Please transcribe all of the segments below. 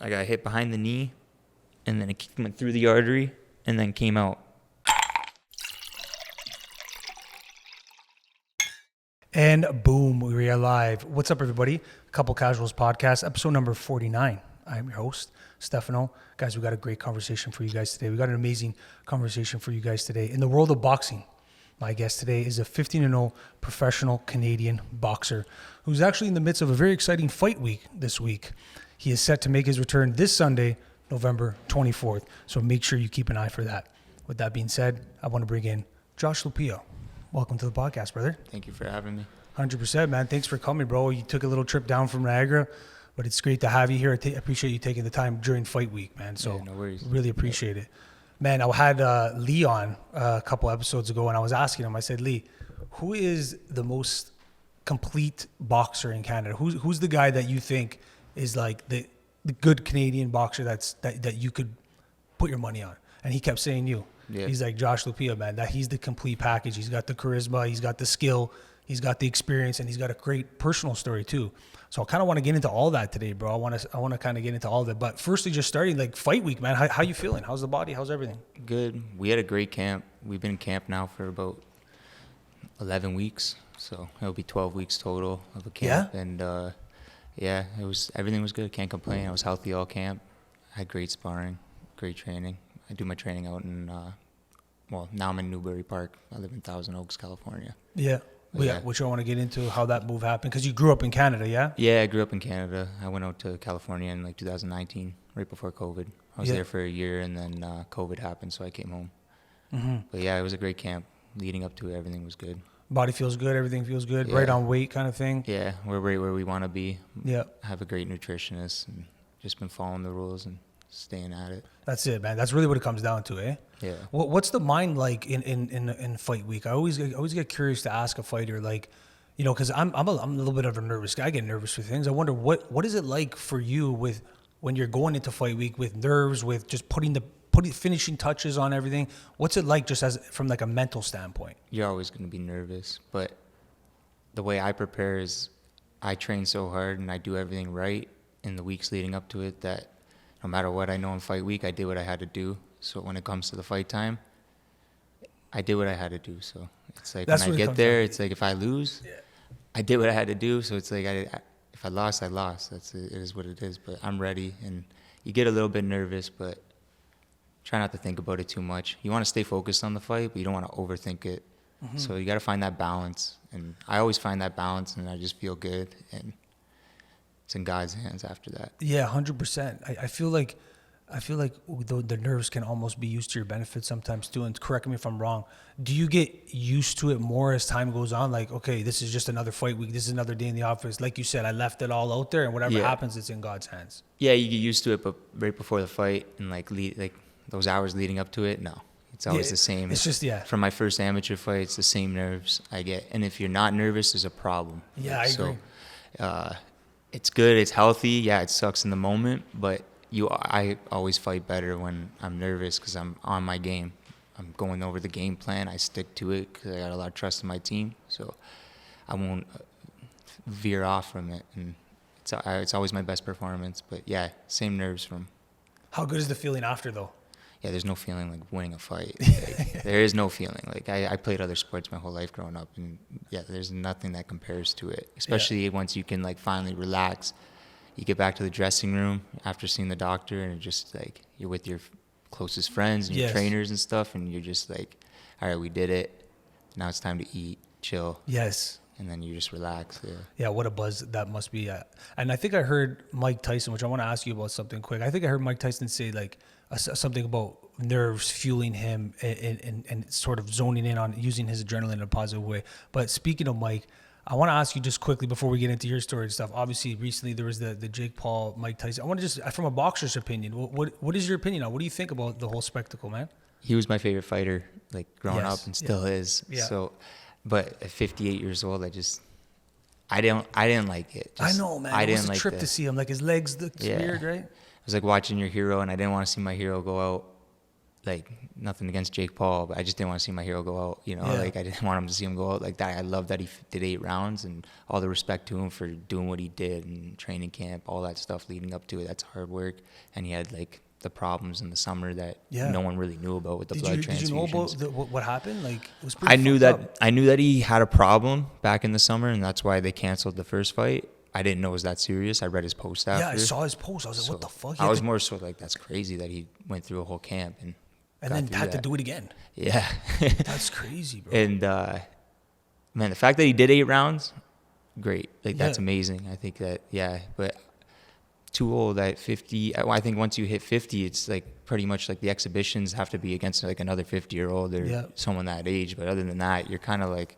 I got hit behind the knee, and then it went through the artery, and then came out. And boom, we are live. What's up, everybody? Couple Casuals Podcast, episode number 49. I'm your host, Stefano. Guys, we got a great conversation for you guys today. We got an amazing conversation for you guys today. In the world of boxing, my guest today is a 15-0 professional Canadian boxer who's actually in the midst of a very exciting fight week this week. He is set to make his return this Sunday, November 24th. So make sure you keep an eye for that. With that being said, I want to bring in Josh Lupia. Welcome to the podcast, brother. Thank you for having me. 100%, man. Thanks for coming, bro. You took a little trip down from Niagara, but it's great to have you here. I appreciate you taking the time during fight week, man. So yeah, no worries. Really appreciate it. Man, I had Lee on a couple episodes ago, and I was asking him, I said, Lee, who is the most complete boxer in Canada? Who's the guy that you think is like the good Canadian boxer that you could put your money on? And he kept saying you. Yeah. He's like Josh Lupia, man. That he's the complete package. He's got the charisma, he's got the skill, he's got the experience, and he's got a great personal story too. So I kind of want to get into all that today, bro. I want to kind of get into all of it. But firstly, just starting like fight week, man. How you feeling? How's the body? How's everything? Good. We had a great camp. We've been in camp now for about 11 weeks, so it'll be 12 weeks total of a camp. Yeah? And everything was good. Can't complain. I was healthy all camp. I had great sparring, great training. I do my training out in, now I'm in Newbury Park. I live in Thousand Oaks, California. Yeah. Which I want to get into how that move happened, because you grew up in Canada, yeah? Yeah, I grew up in Canada. I went out to California in like 2019, right before COVID. I was there for a year, and then COVID happened, so I came home. Mm-hmm. But yeah, it was a great camp. Leading up to it, everything was good. Body feels good, everything feels good, right on weight kind of thing? Yeah, we're right where we want to be. Yeah. I have a great nutritionist, and just been following the rules and staying at it. That's it, man. That's really what it comes down to, eh? Yeah. What's the mind like in fight week? I always get curious to ask a fighter, like, you know, because I'm a little bit of a nervous guy. I get nervous with things. I wonder what is it like for you with when you're going into fight week with nerves, with just putting finishing touches on everything. What's it like just as from like a mental standpoint? You're always going to be nervous, but the way I prepare is I train so hard and I do everything right in the weeks leading up to it that no matter what, I know in fight week, I did what I had to do. So when it comes to the fight time, I did what I had to do. So it's like when I get there, it's like if I lose, I did what I had to do. So it's like if I lost, I lost. It is what it is. But I'm ready. And you get a little bit nervous, but try not to think about it too much. You want to stay focused on the fight, but you don't want to overthink it. Mm-hmm. So you got to find that balance. And I always find that balance, and I just feel good. And it's in God's hands after that. Yeah, 100%. I feel like the nerves can almost be used to your benefit sometimes too. And correct me if I'm wrong. Do you get used to it more as time goes on? Like, okay, this is just another fight week. This is another day in the office. Like you said, I left it all out there, and whatever happens, it's in God's hands. Yeah, you get used to it, but right before the fight and like those hours leading up to it, no, it's always the same. It's just From my first amateur fight, it's the same nerves I get. And if you're not nervous, there's a problem. Yeah, I agree. It's good. It's healthy. Yeah, it sucks in the moment, but I always fight better when I'm nervous because I'm on my game. I'm going over the game plan. I stick to it because I got a lot of trust in my team, so I won't veer off from it. And it's always my best performance. But yeah, same nerves from. How good is the feeling after though? Yeah, there's no feeling like winning a fight. Like, there is no feeling. Like I played other sports my whole life growing up, and yeah, there's nothing that compares to it. Especially once you can like finally relax. You get back to the dressing room after seeing the doctor, and it's just like you're with your closest friends and your trainers and stuff, and you're just like, all right, we did it. Now it's time to eat, chill. Yes. And then you just relax. Yeah, what a buzz that must be. And I think I heard Mike Tyson, which I want to ask you about something quick. I think I heard Mike Tyson say like something about nerves fueling him and sort of zoning in on using his adrenaline in a positive way. But speaking of Mike, I want to ask you just quickly before we get into your story and stuff. Obviously, recently there was the Jake Paul, Mike Tyson. I want to just, from a boxer's opinion, what is your opinion on? What do you think about the whole spectacle, man? He was my favorite fighter, like growing up, and still is. Yeah. So, but at 58 years old, I didn't like it. I know, man. It was a trip to see him. Like his legs looked weird, right? It was like watching your hero, and I didn't want to see my hero go out like nothing against Jake Paul, but I just didn't want to see my hero go out. You know, like I didn't want him to see him go out like that. I love that he did 8 rounds, and all the respect to him for doing what he did in training camp, all that stuff leading up to it. That's hard work, and he had like the problems in the summer that no one really knew about with the blood transfusions. Did you know about what happened? Like, it was pretty I knew that he had a problem back in the summer, and that's why they canceled the first fight. I didn't know it was that serious. I read his post after. Yeah, I saw his post. I was like, what the fuck? I was more so like, that's crazy that he went through a whole camp and then had to do it again. Yeah. That's crazy, bro. And, man, the fact that he did 8 rounds, great. Like, that's amazing. I think that, but too old at 50. I think once you hit 50, it's like pretty much like the exhibitions have to be against like another 50-year-old or someone that age. But other than that, you're kind of like,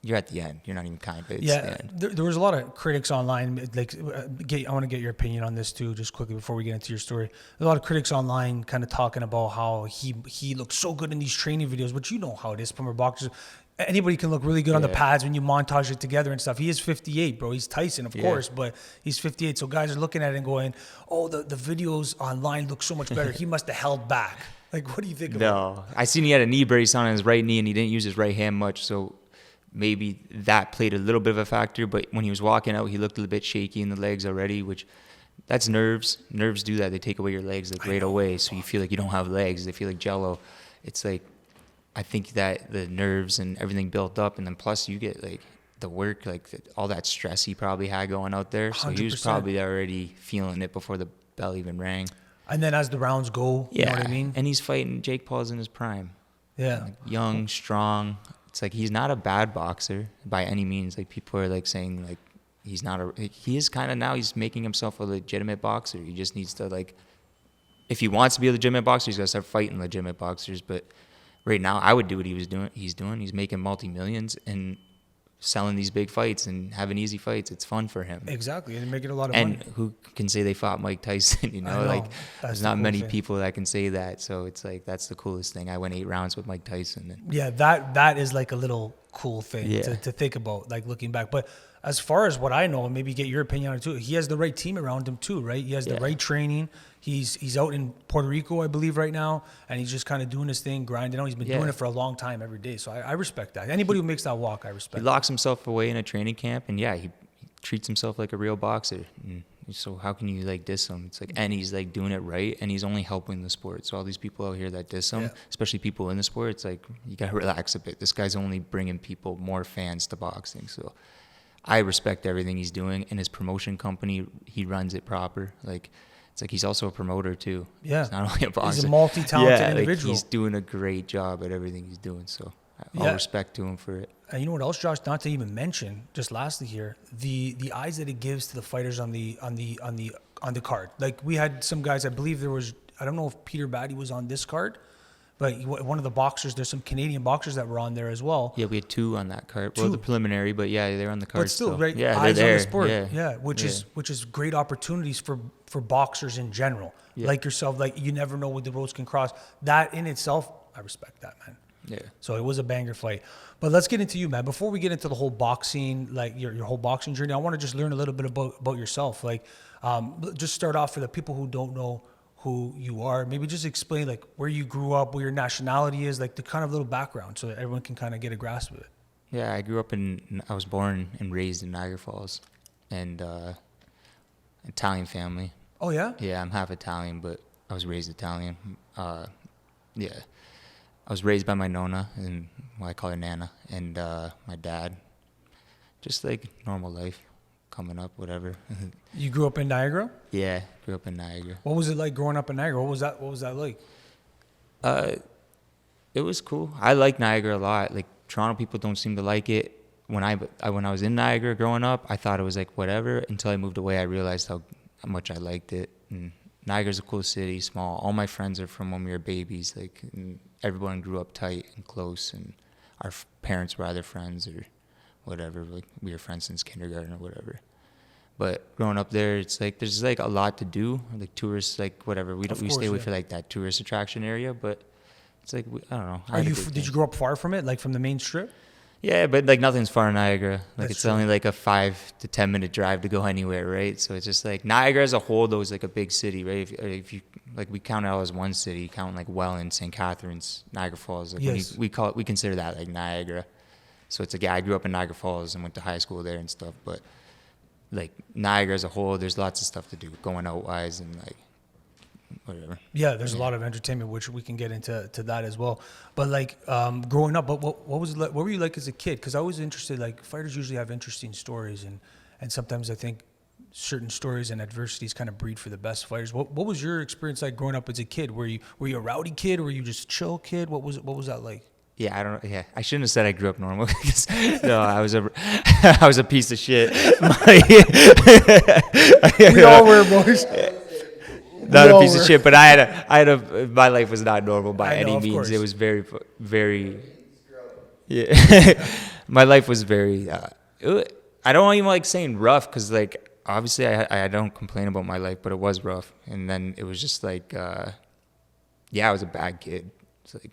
you're at the end. You're not even kind of. It's the end. There was a lot of critics online. Like, I want to get your opinion on this too, just quickly before we get into your story. A lot of critics online kind of talking about how he looks so good in these training videos, but you know how it is from our boxers. Anybody can look really good on the pads when you montage it together and stuff. He is 58, bro. He's Tyson, of course, but he's 58. So guys are looking at it and going, oh, the videos online look so much better. He must have held back. Like, what do you think about No. I seen he had a knee brace on his right knee, and he didn't use his right hand much, so maybe that played a little bit of a factor. But when he was walking out, he looked a little bit shaky in the legs already, which that's nerves. Nerves do that. They take away your legs like right away, so you feel like you don't have legs. They feel like jello. It's like, I think that the nerves and everything built up, and then plus you get like the work, like all that stress he probably had going out there. So 100%. He was probably already feeling it before the bell even rang. And then as the rounds go, you know what I mean? And he's fighting Jake Paul's in his prime. Yeah. Like young, strong. It's like he's not a bad boxer by any means. Like people are like saying like he is kind of now he's making himself a legitimate boxer. He just needs to like, if he wants to be a legitimate boxer, he's got to start fighting legitimate boxers. But right now, I would do what he was doing. He's making multi-millions and selling these big fights and having easy fights. It's fun for him. Exactly, and making a lot of money. And who can say they fought Mike Tyson? You know, like there's not many people that can say that. So it's like that's the coolest thing. I went 8 rounds with Mike Tyson. And that is like a little cool thing to think about, like looking back. But as far as what I know, and maybe get your opinion on it too, he has the right team around him too, right? He has the right training. He's out in Puerto Rico, I believe, right now, and he's just kind of doing his thing, grinding out. He's been doing it for a long time every day. So I respect that. Anybody who makes that walk, I respect. He locks himself away in a training camp, and he treats himself like a real boxer. And so how can you like diss him? It's like, and he's like doing it right, and he's only helping the sport. So all these people out here that diss him, especially people in the sport, it's like you gotta relax a bit. This guy's only bringing people more fans to boxing. So I respect everything he's doing, and his promotion company, he runs it proper. Like. It's like he's also a promoter too. Yeah, he's not only a boxer. He's a multi-talented individual. He's doing a great job at everything he's doing. So all respect to him for it. And you know what else, Josh? Not to even mention, just lastly here, the eyes that it gives to the fighters on the card. Like we had some guys. I believe there was. I don't know if Peter Batty was on this card, but one of the boxers. There's some Canadian boxers that were on there as well. Yeah, we had 2 on that card. Well, the preliminary, but they're on the card. But still, right? Yeah, eyes they're there. On the sport. Which is great opportunities for boxers in general. Yeah. Like yourself, like you never know what the roads can cross. That in itself, I respect that, man. Yeah. So it was a banger fight. But let's get into you, man. Before we get into the whole boxing, like your whole boxing journey, I want to just learn a little bit about yourself. Like, just start off for the people who don't know who you are. Maybe just explain like where you grew up, where your nationality is, like the kind of little background, so that everyone can kind of get a grasp of it. Yeah, I was born and raised in Niagara Falls, and Italian family. Oh yeah. Yeah, I'm half Italian, but I was raised Italian. I was raised by my nonna, and I call her Nana, and my dad. Just like normal life, coming up, whatever. You grew up in Niagara? Yeah, grew up in Niagara. What was it like growing up in Niagara? What was that like? It was cool. I like Niagara a lot. Like Toronto people don't seem to like it. When I was in Niagara growing up, I thought it was like whatever. Until I moved away, I realized how much I liked it. And Niagara's a cool city, small. All my friends are from when we were babies. Like everyone grew up tight and close, and our parents were either friends or whatever. Like we were friends since kindergarten or whatever. But growing up there, it's like there's like a lot to do. Like tourists, like whatever. We stay away for like that tourist attraction area, but it's like I don't know. Did you grow up far from it, like from the main strip? Yeah, but like nothing's far in Niagara. Like it's only like a 5 to 10 minute drive to go anywhere, right? So it's just like Niagara as a whole, though, is like a big city, right? If you like we count it all as one city, count like Welland, St. Catharines, Niagara Falls. Like Yes. we consider that like Niagara. So it's like, yeah, I grew up in Niagara Falls and went to high school there and stuff, but like Niagara as a whole, there's lots of stuff to do going out wise and like whatever. Yeah, there's a lot of entertainment, which we can get into that as well. But like growing up, what was it like, what were you like as a kid? Because I was interested. Like fighters usually have interesting stories, and sometimes I think certain stories and adversities kind of breed for the best fighters. What was your experience like growing up as a kid? Were you a rowdy kid? Or were you just a chill kid? What was that like? Yeah, I shouldn't have said I grew up normal because no, I was a piece of shit. We all were, boys. Not a piece of shit, but my life was not normal by any means. Course. It was very, very, yeah. My life was very, I don't even like saying rough because like, obviously I don't complain about my life, but it was rough. And then it was just like, yeah, I was a bad kid. It's like,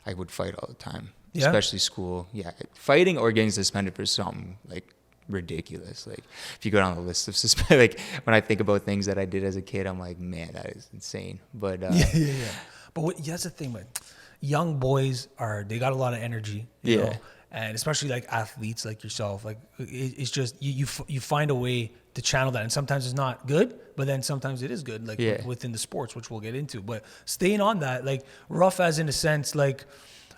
I would fight all the time, especially school. Yeah, fighting or getting suspended for something like ridiculous. Like if you go down the list of like when I think about things that I did as a kid, I'm like, man, that is insane. But yeah. But that's the thing, man. Young boys they got a lot of energy, you know, and especially like athletes like yourself. Like it's just you find a way to channel that, and sometimes it's not good, but then sometimes it is good, like within the sports, which we'll get into. But staying on that, like rough as in a sense, like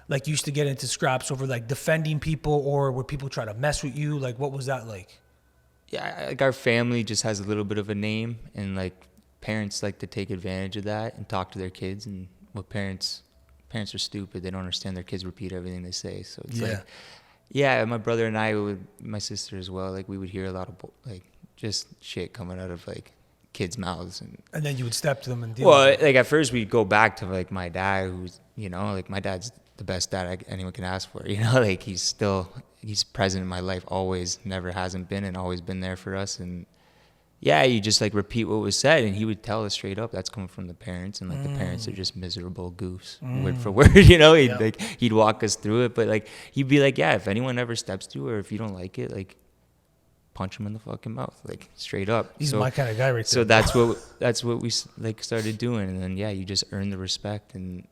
you used to get into scraps over like defending people, or where people try to mess with you. Like what was that like? Yeah, like our family just has a little bit of a name, and like parents like to take advantage of that and talk to their kids. And what parents are stupid. They don't understand their kids repeat everything they say. So it's like, yeah, my brother and my sister as well, like we would hear a lot of like just shit coming out of like kids' mouths, and then you would step to them and deal with it. Like at first we'd go back to like my dad, who's, you know, like my dad's the best dad anyone can ask for, you know, like he's present in my life, always, never hasn't been, and always been there for us. And yeah, you just like repeat what was said, and he would tell us straight up that's coming from the parents, and like the parents are just miserable goofs, word for word, you know. He'd walk us through it, but like he'd be like, yeah, if anyone ever steps to you, or if you don't like it, like punch him in the fucking mouth, like straight up. He's my kind of guy, right there. So that's what we like started doing, and then you just earn the respect, and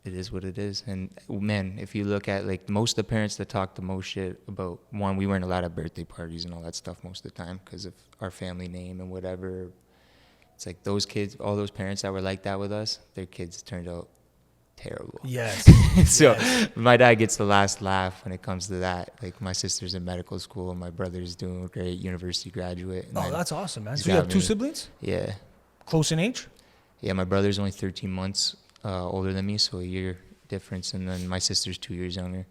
it is what it is. And man, if you look at like most of the parents that talk the most shit about, one, we weren't allowed at birthday parties and all that stuff most of the time because of our family name and whatever. It's like those kids, all those parents that were like that with us, their kids turned out terrible. Yes. So my dad gets the last laugh when it comes to that. Like my sister's in medical school, and my brother's doing great, university graduate. Oh, that's awesome, man. So you have two siblings? Yeah. Close in age? Yeah, my brother's only 13 months older than me, so a year difference, and then my sister's 2 years younger.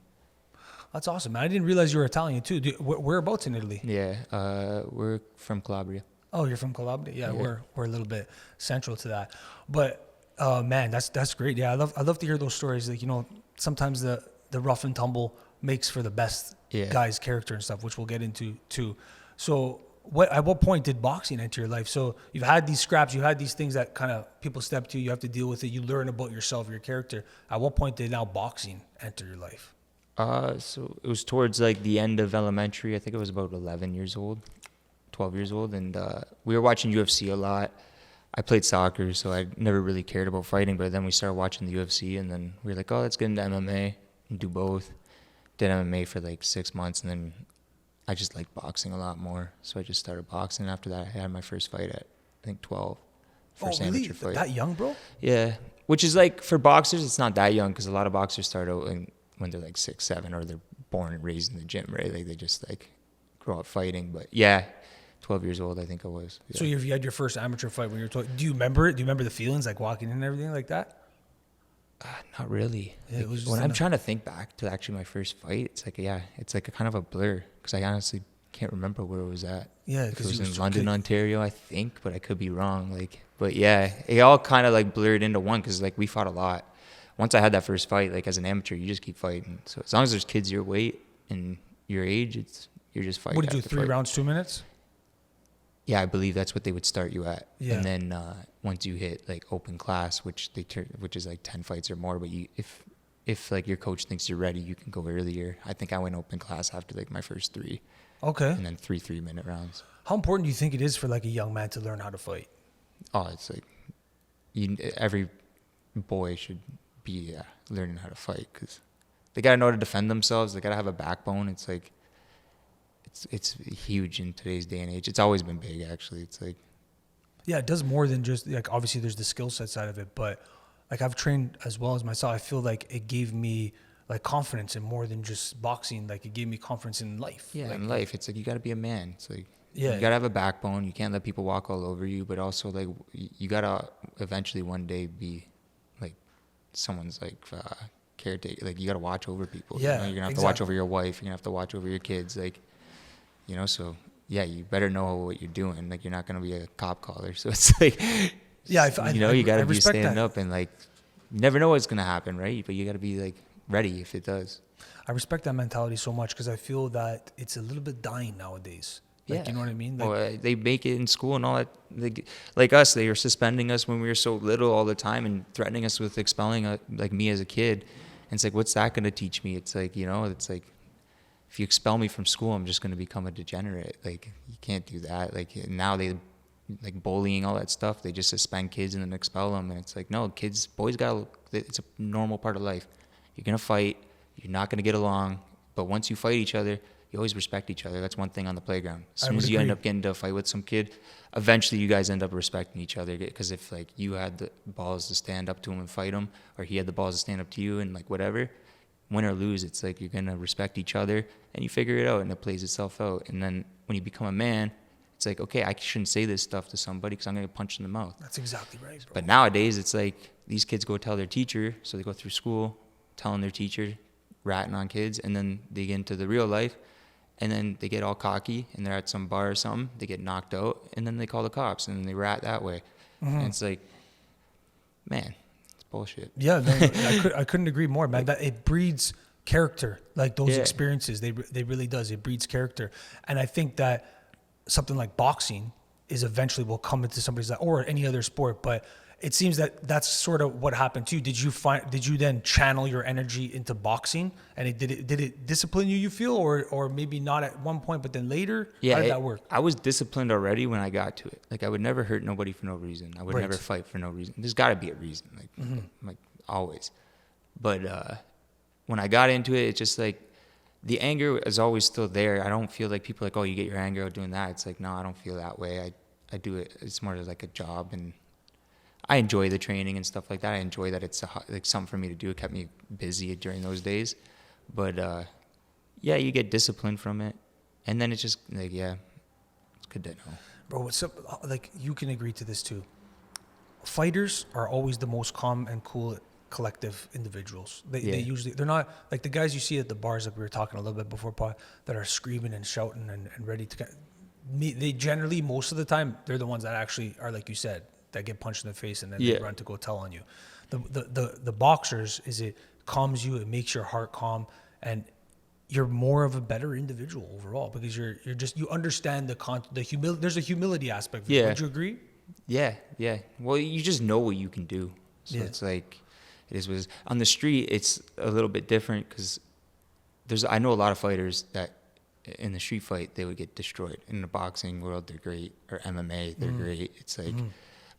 That's awesome, man. I didn't realize you were Italian too. Whereabouts in Italy? Yeah, we're from Calabria. Oh, you're from Calabria? Yeah, we're a little bit central to that. But man, that's great. Yeah, I love to hear those stories. Like, you know, sometimes the rough and tumble makes for the best guy's character and stuff, which we'll get into too. So at what point did boxing enter your life? So you've had these scraps, you had these things that kind of people step to, you have to deal with it, you learn about yourself, your character. At what point did now boxing enter your life? So it was towards like the end of elementary. I think it was about 12 years old, and we were watching UFC a lot. I played soccer, so I never really cared about fighting, but then we started watching the UFC, and then we were like, oh, let's get into MMA and do both. Did MMA for like 6 months, and then I just liked boxing a lot more, so I just started boxing. After that, I had my first fight at, I think, 12. First amateur fight. That young, bro? Yeah, which is like, for boxers, it's not that young, because a lot of boxers start out when they're like 6, 7, or they're born and raised in the gym, right? Like they just like grow up fighting. But yeah, 12 years old, I think I was. Yeah. So you had your first amateur fight when you were 12. Do you remember it? Do you remember the feelings, like walking in and everything like that? Not really. Yeah, like, when I'm trying to think back to actually my first fight, it's like, it's like a kind of a blur, because I honestly can't remember where it was at. Yeah, because it was in London, Ontario, I think, but I could be wrong. Like, but yeah, it all kind of like blurred into one, because like we fought a lot. Once I had that first fight, like as an amateur, you just keep fighting. So as long as there's kids your weight and your age, you're just fighting. What did you do? 3 rounds, 2 minutes? Yeah, I believe that's what they would start you at. Yeah. And then once you hit like open class, which is like 10 fights or more, but if like your coach thinks you're ready, you can go earlier. I think I went open class after like my first 3. Okay. And then 3 3-minute rounds. How important do you think it is for like a young man to learn how to fight? Oh, it's like, every boy should be learning how to fight, because they got to know how to defend themselves. They got to have a backbone. It's like, it's huge in today's day and age. It's always been big, actually. It's like, Yeah, it does more than just like, obviously there's the skill set side of it, but like I've trained as well as myself. I feel like it gave me like confidence in more than just boxing. Like it gave me confidence in life. yeah, Like, in life, it's like you got to be a man. It's like, Yeah. you got to have a backbone. You can't let people walk all over you, but also like you got to eventually one day be like someone's like caretaker. Like you got to watch over people. Yeah, you know? You're gonna have to watch over your wife. You're gonna have to watch over your kids. Like, you know, so yeah, you better know what you're doing. Like you're not gonna be a cop caller. So it's like, Yeah, you got to be respect standing that. up, and like you never know what's gonna happen, right? But you got to be like ready if it does. I respect that mentality so much because I feel that it's a little bit dying nowadays. Like, you know what I mean? Like, Well, they make it in school and all that. Like us, they were suspending us when we were so little all the time and threatening us with expelling like me as a kid. And it's like, what's that going to teach me? It's like, you know, it's like, if you expel me from school, I'm just going to become a degenerate. Like, you can't do that. Like, now they, like bullying, all that stuff, they just suspend kids and then expel them. And it's like, no, boys it's a normal part of life. You're going to fight. You're not going to get along. But once you fight each other, you always respect each other. That's one thing on the playground. As soon as you end up getting into a fight with some kid, eventually you guys end up respecting each other. Because if like you had the balls to stand up to him and fight him, or he had the balls to stand up to you and like whatever, win or lose, it's like you're gonna respect each other and you figure it out and it plays itself out. And then when you become a man, it's like, okay, I shouldn't say this stuff to somebody because I'm gonna get punched in the mouth. that's exactly right, bro. But nowadays, it's like these kids go tell their teacher, so they go through school telling their teacher, ratting on kids, and then they get into the real life. And then they get all cocky and they're at some bar or something. They get knocked out and then they call the cops and they rat that way. And it's like, man, it's bullshit. Yeah, no, I couldn't agree more, man. That it breeds character. Like those experiences, they really does. It breeds character, and I think that something like boxing is eventually will come into somebody's life, or any other sport. But it seems that that's sort of what happened to you. Did you then channel your energy into boxing, and did it discipline you? You feel, or maybe not at one point, but then later? Yeah, how did that work? I was disciplined already when I got to it. Like I would never hurt nobody for no reason. I would never fight for no reason. There's got to be a reason, like always. But when I got into it, it's just like the anger is always still there. I don't feel like people are like, oh, you get your anger out doing that. It's like, no, I don't feel that way. I do it. It's more like a job, and I enjoy the training and stuff like that. I enjoy that it's like something for me to do. It kept me busy during those days. But yeah, you get disciplined from it, and then it's just like, yeah, it's good to know. Bro, what's up? Like, you can agree to this too. Fighters are always the most calm and cool collective individuals. They usually, they're not like the guys you see at the bars that we were talking a little bit before, that are screaming and shouting and ready to they generally, most of the time, they're the ones that actually are, like you said, that get punched in the face and then they run to go tell on you. The boxers, it calms you, it makes your heart calm, and you're more of a better individual overall because you understand the humility. There's a humility aspect. Yeah. Would you agree? Yeah. Well, you just know what you can do. So it's like, was on the street, it's a little bit different because I know a lot of fighters that in the street fight, they would get destroyed. In the boxing world, they're great, or MMA, they're great. It's like,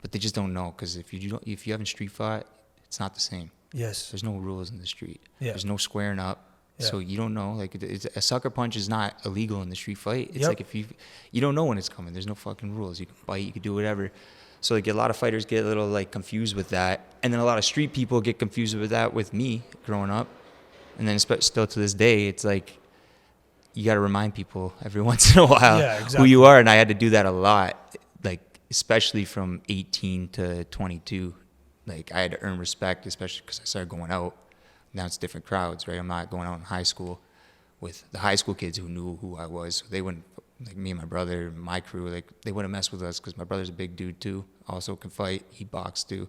but they just don't know because if you haven't street fought, it's not the same. Yes. There's no rules in the street. Yeah. There's no squaring up. Yeah. So you don't know. Like a sucker punch is not illegal in the street fight. It's like if you don't know when it's coming. There's no fucking rules. You can bite. You can do whatever. So like a lot of fighters get a little like confused with that, and then a lot of street people get confused with that with me growing up, and then still to this day, it's like you got to remind people every once in a while who you are, and I had to do that a lot, like especially from 18 to 22. Like I had to earn respect, especially because I started going out. Now it's different crowds, right? I'm not going out in high school with the high school kids who knew who I was. So they wouldn't, like me and my brother, my crew, like they wouldn't mess with us because my brother's a big dude too, also can fight. He boxed too.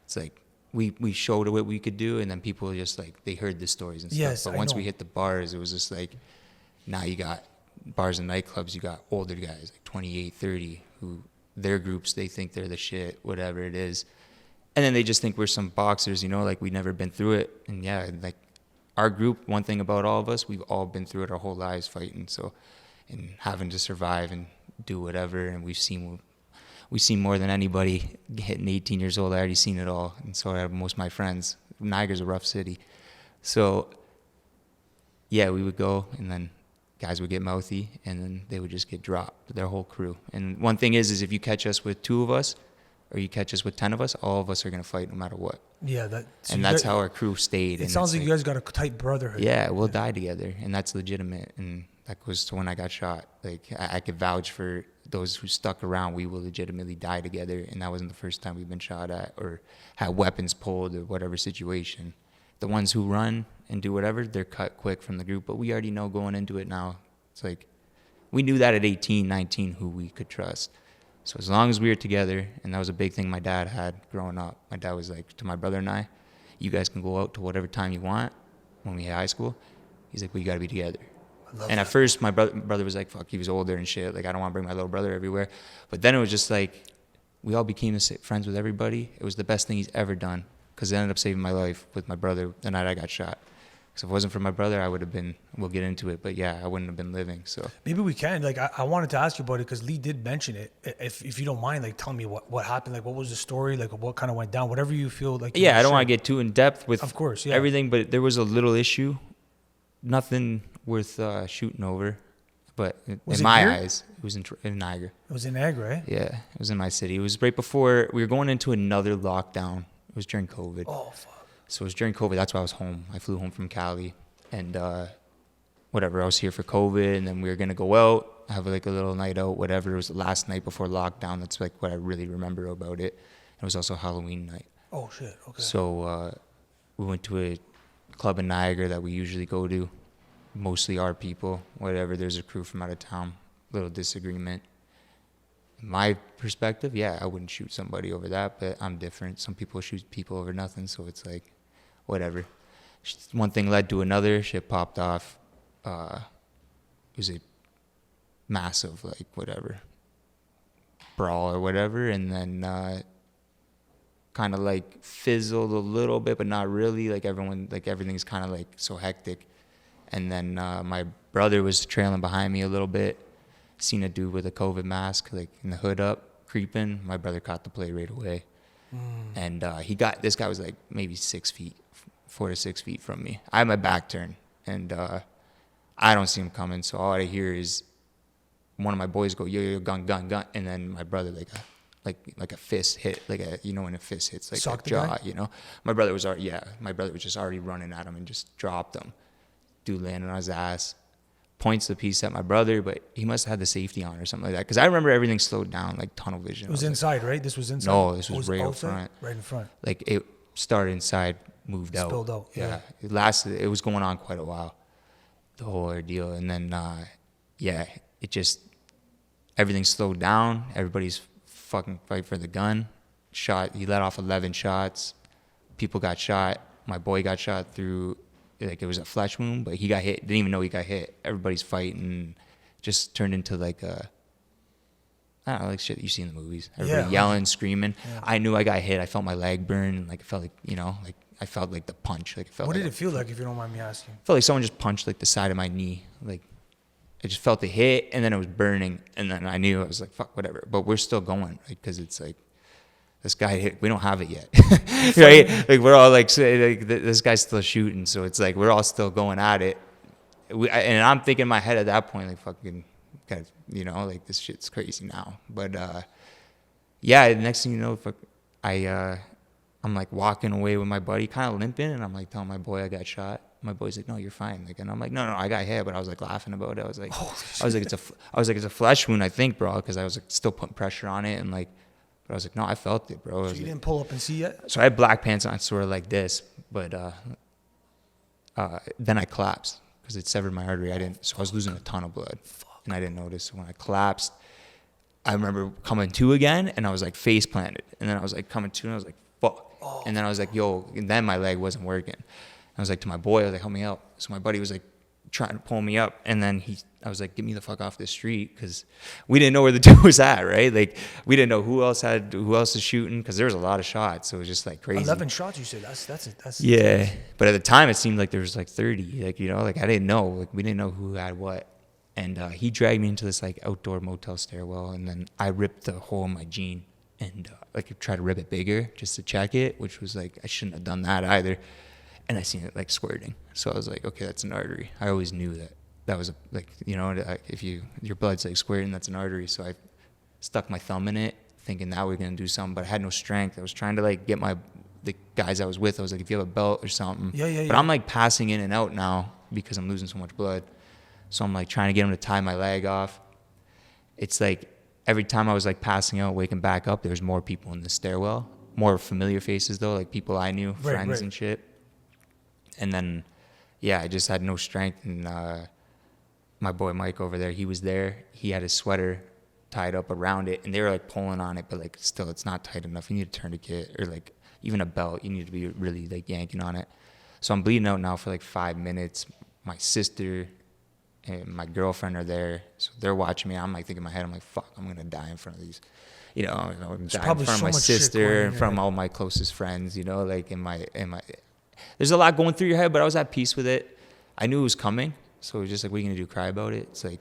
It's like we showed what we could do, and then people just like, they heard the stories and stuff. But once we hit the bars, it was just like, now you got bars and nightclubs, you got older guys, like 28, 30, who their groups, they think they're the shit, whatever it is. And then they just think we're some boxers, you know, like we've never been through it. And yeah, like our group, one thing about all of us, we've all been through it our whole lives fighting. So, and having to survive and do whatever. And we've seen we seen more than anybody hitting 18 years old. I already seen it all, and so have most of my friends. Niagara's a rough city, so yeah, we would go, and then guys would get mouthy, and then they would just get dropped, their whole crew. And one thing is if you catch us with 2 of us, or you catch us with 10 of us, all of us are gonna fight no matter what. Yeah, and that's how our crew stayed. It sounds like you guys got a tight brotherhood. Yeah, we'll die together, and that's legitimate. And that goes to when I got shot. Like I could vouch for those who stuck around. We will legitimately die together, and that wasn't the first time we've been shot at or had weapons pulled or whatever situation. The ones who run and do whatever, they're cut quick from the group. But we already know going into it now. It's like we knew that at 18, 19 who we could trust. So as long as we were together, and that was a big thing my dad had growing up. My dad was like, to my brother and I, you guys can go out to whatever time you want when we hit high school. He's like, well, you got to be together. And at first, my brother was like, fuck, he was older and shit. Like, I don't want to bring my little brother everywhere. But then it was just like, we all became friends with everybody. It was the best thing he's ever done, because it ended up saving my life with my brother the night I got shot. Because if it wasn't for my brother, I would have been, we'll get into it, but yeah, I wouldn't have been living. So maybe we can, like, I wanted to ask you about it because Lee did mention it. If you don't mind, like, tell me what happened, like, what was the story, like, what kind of went down, whatever you feel like. Yeah, I don't want to get too in depth with of course, yeah, everything, but there was a little issue, nothing worth shooting over. But in my eyes, it was in Niagara. It was in Niagara, right? Yeah, it was in my city. It was right before we were going into another lockdown. It was during COVID. Oh, fuck. So it was during COVID. That's why I was home. I flew home from Cali. And whatever, I was here for COVID. And then we were going to go out, have like a little night out, whatever. It was the last night before lockdown. That's like what I really remember about it. It was also Halloween night. Oh, shit. Okay. So we went to a club in Niagara that we usually go to. Mostly our people, whatever. There's a crew from out of town. Little disagreement. My perspective, yeah, I wouldn't shoot somebody over that, but I'm different. Some people shoot people over nothing, so it's like, whatever. One thing led to another. Shit popped off. It was a massive, like, whatever, brawl or whatever, and then kind of like fizzled a little bit, but not really. Like everything's kind of like so hectic. And then my brother was trailing behind me a little bit. Seen a dude with a COVID mask, like in the hood up, creeping. My brother caught the play right away. And this guy was like maybe 6 feet, 4 to 6 feet from me. I had my back turned, and I don't see him coming. So all I hear is one of my boys go, yo, yo, gun, gun, gun. And then my brother, like a fist hit, when a fist hits, like sock a jaw, you know? My brother was just already running at him and just dropped him. Dude landed on his ass, points the piece at my brother, but he must have had the safety on or something like that. Because I remember everything slowed down, like tunnel vision. It was inside, right? This was inside? No, this was right out front. Right in front. Like it started inside, moved out. Spilled out, yeah. It was going on quite a while, the whole ordeal. And then, everything slowed down. Everybody's fucking fight for the gun. He let off 11 shots. People got shot. My boy got shot through... Like it was a flesh wound, but he got hit. Didn't even know he got hit. Everybody's fighting. Just turned into like I don't know, like shit you see in the movies. Everybody yelling, screaming. Yeah. I knew I got hit. I felt my leg burn. Like it felt like, like I felt like the punch. Like it felt. What did it feel like, if you don't mind me asking? I felt like someone just punched like the side of my knee. Like I just felt the hit, and then it was burning, and then I knew I was like, fuck, whatever. But we're still going, right? Because it's like. This guy hit, we don't have it yet, right? Like we're all like this guy's still shooting, so it's like we're all still going at it. And I'm thinking in my head at that point, like fucking, like this shit's crazy now. But the next thing you know, I'm like walking away with my buddy, kind of limping, and I'm like telling my boy I got shot. My boy's like, no, you're fine. Like, and I'm like, no, I got hit, but I was like laughing about it. I was like, it's a flesh wound, I think, bro, because I was like still putting pressure on it and like. But I was like, no, I felt it, bro. So you didn't pull up and see yet? So I had black pants on, sort of like this, but then I collapsed because it severed my artery. So I was losing a ton of blood, and I didn't notice. So when I collapsed, I remember coming to again, and I was like face planted, and then I was like coming to, and I was like, fuck. Oh. And then I was like, yo, and then my leg wasn't working. I was like to my boy, I was like, help me out. So my buddy was like trying to pull me up, and then I was like, get me the fuck off this street, because we didn't know where the dude was at, right? Like we didn't know who else is shooting, because there was a lot of shots, so it was just like crazy. 11 shots, you said? That's yeah. But at the time, it seemed like there was like 30, like I didn't know, like we didn't know who had what, And he dragged me into this like outdoor motel stairwell, and then I ripped the hole in my jean and like tried to rip it bigger just to check it, which was like I shouldn't have done that either. And I seen it like squirting, so I was like, okay, that's an artery. I always knew that was like, you know, if your blood's like squirting, that's an artery. So I stuck my thumb in it, thinking that we're gonna do something, but I had no strength. I was trying to like get the guys I was with. I was like, if you have a belt or something. But I'm like passing in and out now because I'm losing so much blood. So I'm like trying to get them to tie my leg off. It's like every time I was like passing out, waking back up, there was more people in the stairwell, more familiar faces though, like people I knew, friends and shit. And then, yeah, I just had no strength. And my boy Mike over there, he was there. He had his sweater tied up around it, and they were like pulling on it, but like still, it's not tight enough. You need a tourniquet or like even a belt. You need to be really like yanking on it. So I'm bleeding out now for like 5 minutes. My sister and my girlfriend are there, so they're watching me. I'm like thinking in my head, I'm like, fuck, I'm gonna die in front of these. You know, I'm dying in front of my sister, in front of all my closest friends. You know, like in my. There's a lot going through your head, but I was at peace with it. I knew it was coming, so it was just like, what are you gonna do? Cry about it? It's like,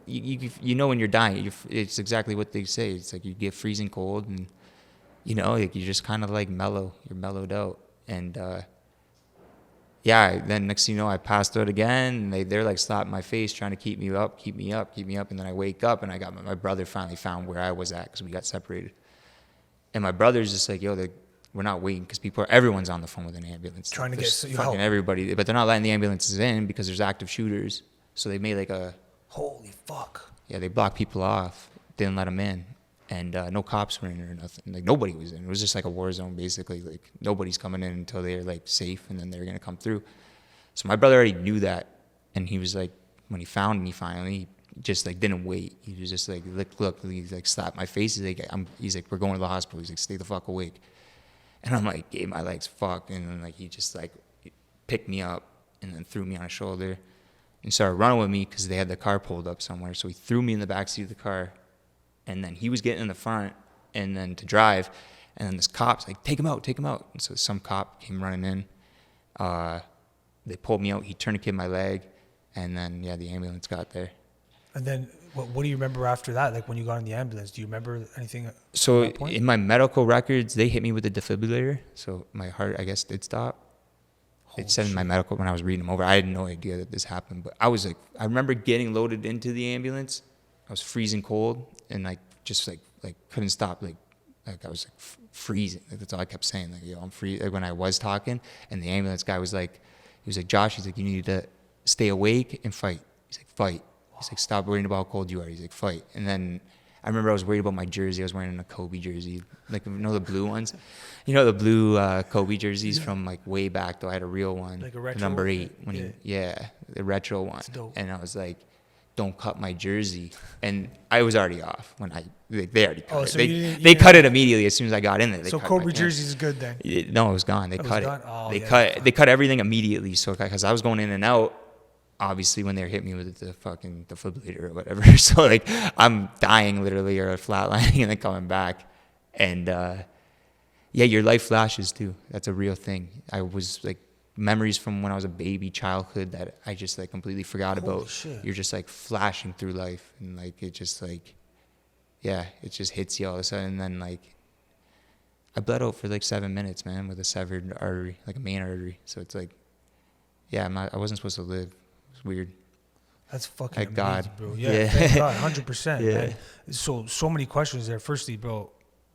you know when you're dying, it's exactly what they say. It's like you get freezing cold, and you know, like you just kind of like mellow. You're mellowed out, and yeah. Then next thing you know, I passed out again, and they're like slapping my face, trying to keep me up, and then I wake up, and I got my brother finally found where I was at because we got separated, and my brother's just like, yo, we're not waiting because everyone's on the phone with an ambulance. Trying to get fucking help. Everybody, but they're not letting the ambulances in because there's active shooters. So they made like holy fuck. Yeah, they blocked people off, didn't let them in, and no cops were in or nothing. Like nobody was in. It was just like a war zone basically. Like nobody's coming in until they're like safe, and then they're gonna come through. So my brother already knew that, and he was like, when he found me finally, he just like didn't wait. He was just like, look, he's like slapped my face. He's like, we're going to the hospital. He's like, stay the fuck awake. And I'm like, hey, my leg's fucked. And then like he just like picked me up and then threw me on his shoulder and started running with me because they had the car pulled up somewhere. So he threw me in the backseat of the car, and then he was getting in the front and then to drive. And then this cop's like, take him out. And so some cop came running in. They pulled me out. He tourniqueted my leg, and then yeah, the ambulance got there. And then what do you remember after that? Like when you got in the ambulance, do you remember anything? So in my medical records, they hit me with a defibrillator. So my heart, I guess, did stop. It said in my medical, when I was reading them over, I had no idea that this happened. But I was like, I remember getting loaded into the ambulance. I was freezing cold and like just like couldn't stop. Like I was like freezing. Like, that's all I kept saying. Like, yo, I'm free. Like when I was talking, and the ambulance guy was like, he was like, Josh, he's like, you need to stay awake and fight. He's like, fight. He's like, stop worrying about how cold you are. He's like, fight. And then I remember I was worried about my jersey. I was wearing a Kobe jersey. Like, you know the blue ones? You know the blue Kobe jerseys from, like, way back, though. I had a real one. Like a retro number 8. The retro one. And I was like, don't cut my jersey. And I was already off when they already cut it. So they cut it immediately as soon as I got in there. So Kobe jersey is good then? No, it was gone. They cut it. Oh, they cut everything immediately. So, because I was going in and out, obviously, when they hit me with the fucking defibrillator or whatever. So, like, I'm dying literally or flatlining and then coming back. And, yeah, your life flashes too. That's a real thing. I was, like, memories from when I was a baby, childhood that I just, like, completely forgot about. Shit. You're just, like, flashing through life. And, like, it just, like, yeah, it just hits you all of a sudden. And then, like, I bled out for, like, 7 minutes, man, with a severed artery, like a main artery. So it's, like, yeah, I wasn't supposed to live. It's weird. That's fucking amazing, God. bro. Yeah, thank God, 100%, yeah. Man. So many questions there. Firstly, bro,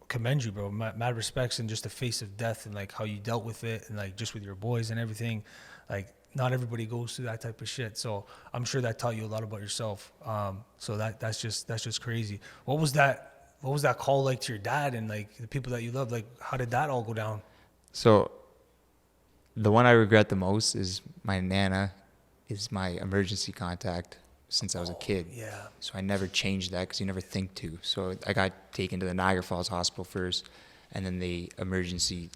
commend you, bro. Mad respects and just the face of death and like how you dealt with it and like just with your boys and everything. Like not everybody goes through that type of shit. So I'm sure that taught you a lot about yourself. So that's just crazy. What was that call like to your dad and like the people that you love? Like how did that all go down? So the one I regret the most is my Nana is my emergency contact since I was a kid. Yeah. So I never changed that because you never think to. So I got taken to the Niagara Falls Hospital first, and then they emergency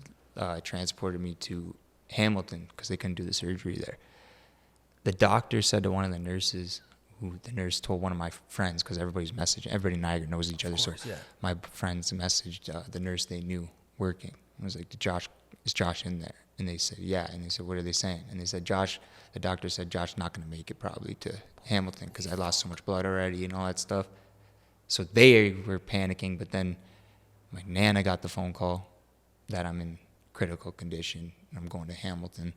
transported me to Hamilton because they couldn't do the surgery there. The doctor said to one of the nurses, who the nurse told one of my friends, because everybody in Niagara knows each other. Course, so yeah. My friends messaged the nurse they knew working. I was like, is Josh in there? And they said, yeah. And they said, what are they saying? And they said, Josh, the doctor said, Josh not going to make it probably to Hamilton because I lost so much blood already and all that stuff. So they were panicking. But then my Nana got the phone call that I'm in critical condition and I'm going to Hamilton.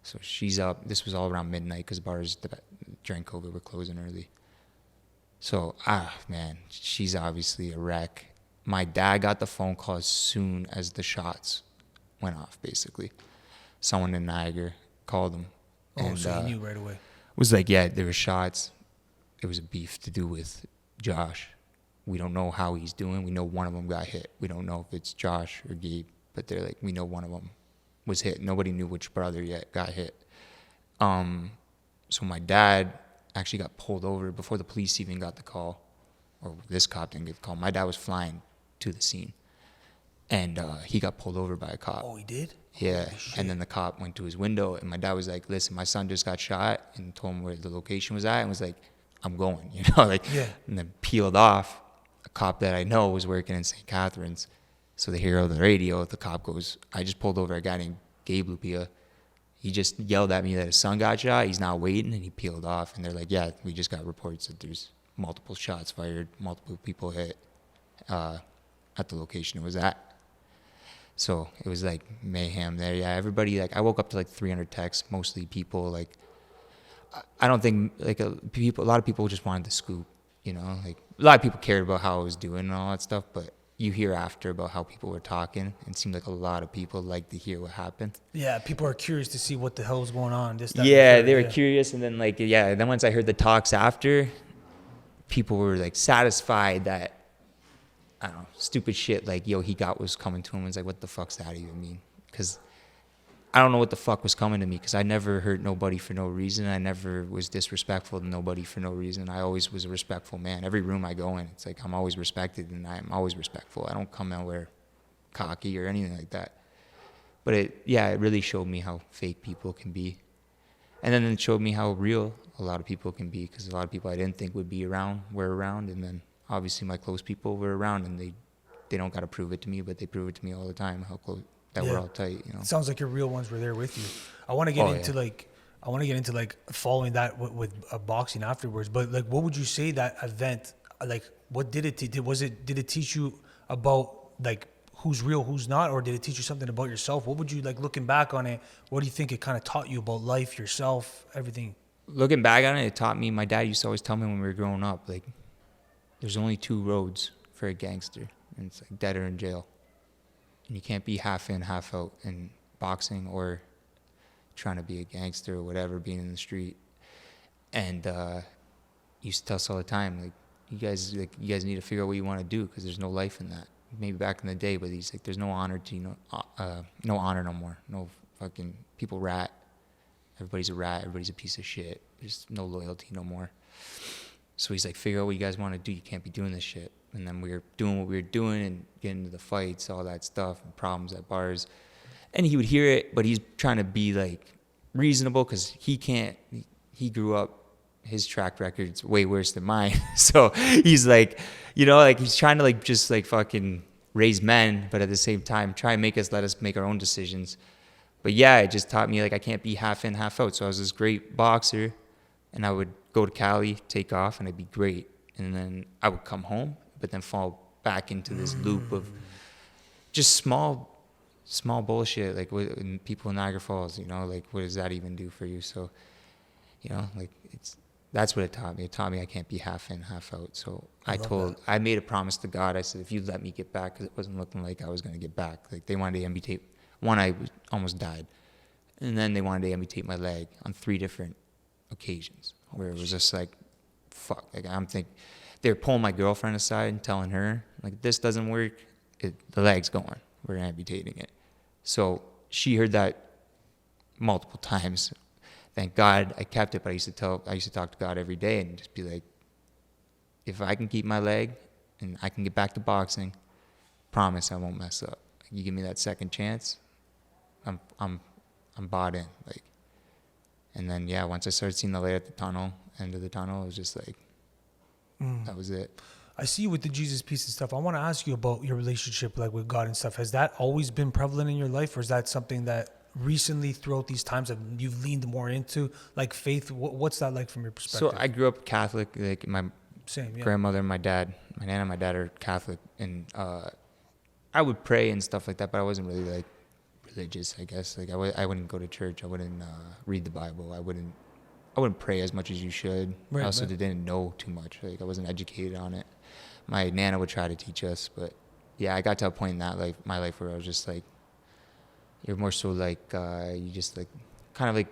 So she's up. This was all around midnight because bars during COVID were closing early. So, man, she's obviously a wreck. My dad got the phone call as soon as the shots went off, basically. Someone in Niagara called him. Oh, and, so he knew right away. Was like, yeah, there were shots. It was a beef to do with Josh. We don't know how he's doing. We know one of them got hit. We don't know if it's Josh or Gabe, but they're like, we know one of them was hit. Nobody knew which brother yet got hit. So my dad actually got pulled over before the police even got the call, or this cop didn't get the call. My dad was flying to the scene, and he got pulled over by a cop. Oh, he did? Yeah, and then the cop went to his window, and my dad was like, listen, my son just got shot, and told him where the location was at, and was like, I'm going, Yeah. And then peeled off. A cop that I know was working in St. Catharines, so they hear over the radio, the cop goes, I just pulled over a guy named Gabe Lupia. He just yelled at me that his son got shot. He's not waiting, and he peeled off. And they're like, yeah, we just got reports that there's multiple shots fired, multiple people hit at the location it was at. So it was like mayhem there. Yeah, everybody, like, I woke up to like 300 texts, mostly people, like, I don't think, like, a lot of people just wanted the scoop, like, a lot of people cared about how I was doing and all that stuff, but you hear after about how people were talking, and it seemed like a lot of people liked to hear what happened. Yeah, people are curious to see what the hell's going on. They were curious, and then then once I heard the talks after, people were like satisfied that, I don't know, stupid shit like, yo, he got was coming to him. It's like, what the fuck's that even mean? Because I don't know what the fuck was coming to me, because I never hurt nobody for no reason. I never was disrespectful to nobody for no reason. I always was a respectful man. Every room I go in, it's like I'm always respected, and I'm always respectful. I don't come anywhere cocky or anything like that. But it really showed me how fake people can be. And then it showed me how real a lot of people can be, because a lot of people I didn't think would be around were around. And then obviously my close people were around, and they don't got to prove it to me, but they prove it to me all the time, how close that we're all tight, It sounds like your real ones were there with you. I want to get into following that with boxing afterwards. But like, what would you say that event, like, what did it did it teach you about like who's real, who's not, or did it teach you something about yourself? What would you, like, looking back on it, what do you think it kind of taught you about life, yourself, everything? Looking back on it, it taught me, my dad used to always tell me when we were growing up, like, there's only two roads for a gangster, and it's like dead or in jail. And you can't be half in, half out in boxing or trying to be a gangster or whatever, being in the street. And he used to tell us all the time, like, you guys need to figure out what you want to do, because there's no life in that. Maybe back in the day, but he's like, there's no honor to, no honor no more. No fucking, people rat. Everybody's a rat. Everybody's a piece of shit. There's no loyalty no more. So he's like, figure out what you guys want to do. You can't be doing this shit. And then we were doing what we were doing and getting into the fights, all that stuff, and problems at bars. And he would hear it, but he's trying to be, like, reasonable, because he grew up, his track record's way worse than mine. So he's like, he's trying to, like, just, like, fucking raise men, but at the same time, try and let us make our own decisions. But yeah, it just taught me, like, I can't be half in, half out. So I was this great boxer, and I would go to Cali, take off, and I'd be great. And then I would come home, but then fall back into this loop of just small bullshit, like, with people in Niagara Falls, like, what does that even do for you? So, like, that's what it taught me. It taught me I can't be half in, half out. So I made a promise to God. I said, if you let me get back, because it wasn't looking like I was going to get back. Like, they wanted to amputate. One, I almost died. And then they wanted to amputate my leg on 3 different occasions, where it was just like, fuck. Like, I'm thinking, they're pulling my girlfriend aside and telling her, like, this doesn't work. The leg's going. We're amputating it. So she heard that multiple times. Thank God I kept it, but I used to talk to God every day and just be like, if I can keep my leg and I can get back to boxing, promise I won't mess up. You give me that second chance, I'm bought in. Like, and then once I started seeing the light at the end of the tunnel, it was just like, that was it. I see you with the Jesus piece and stuff. I want to ask you about your relationship, like, with God and stuff. Has that always been prevalent in your life, or is that something that recently throughout these times that you've leaned more into, like faith? What's that like from your perspective? So I grew up Catholic. Like my Same, yeah. grandmother and my dad, my nana and my dad are Catholic, and I would pray and stuff like that, but I wasn't really like religious, I guess. Like I wouldn't go to church. I wouldn't read the Bible. I wouldn't pray as much as you should. Right, I also right. didn't know too much. Like I wasn't educated on it. My nana would try to teach us, but yeah, I got to a point in my life where I was just like, you're more so like you just like kind of like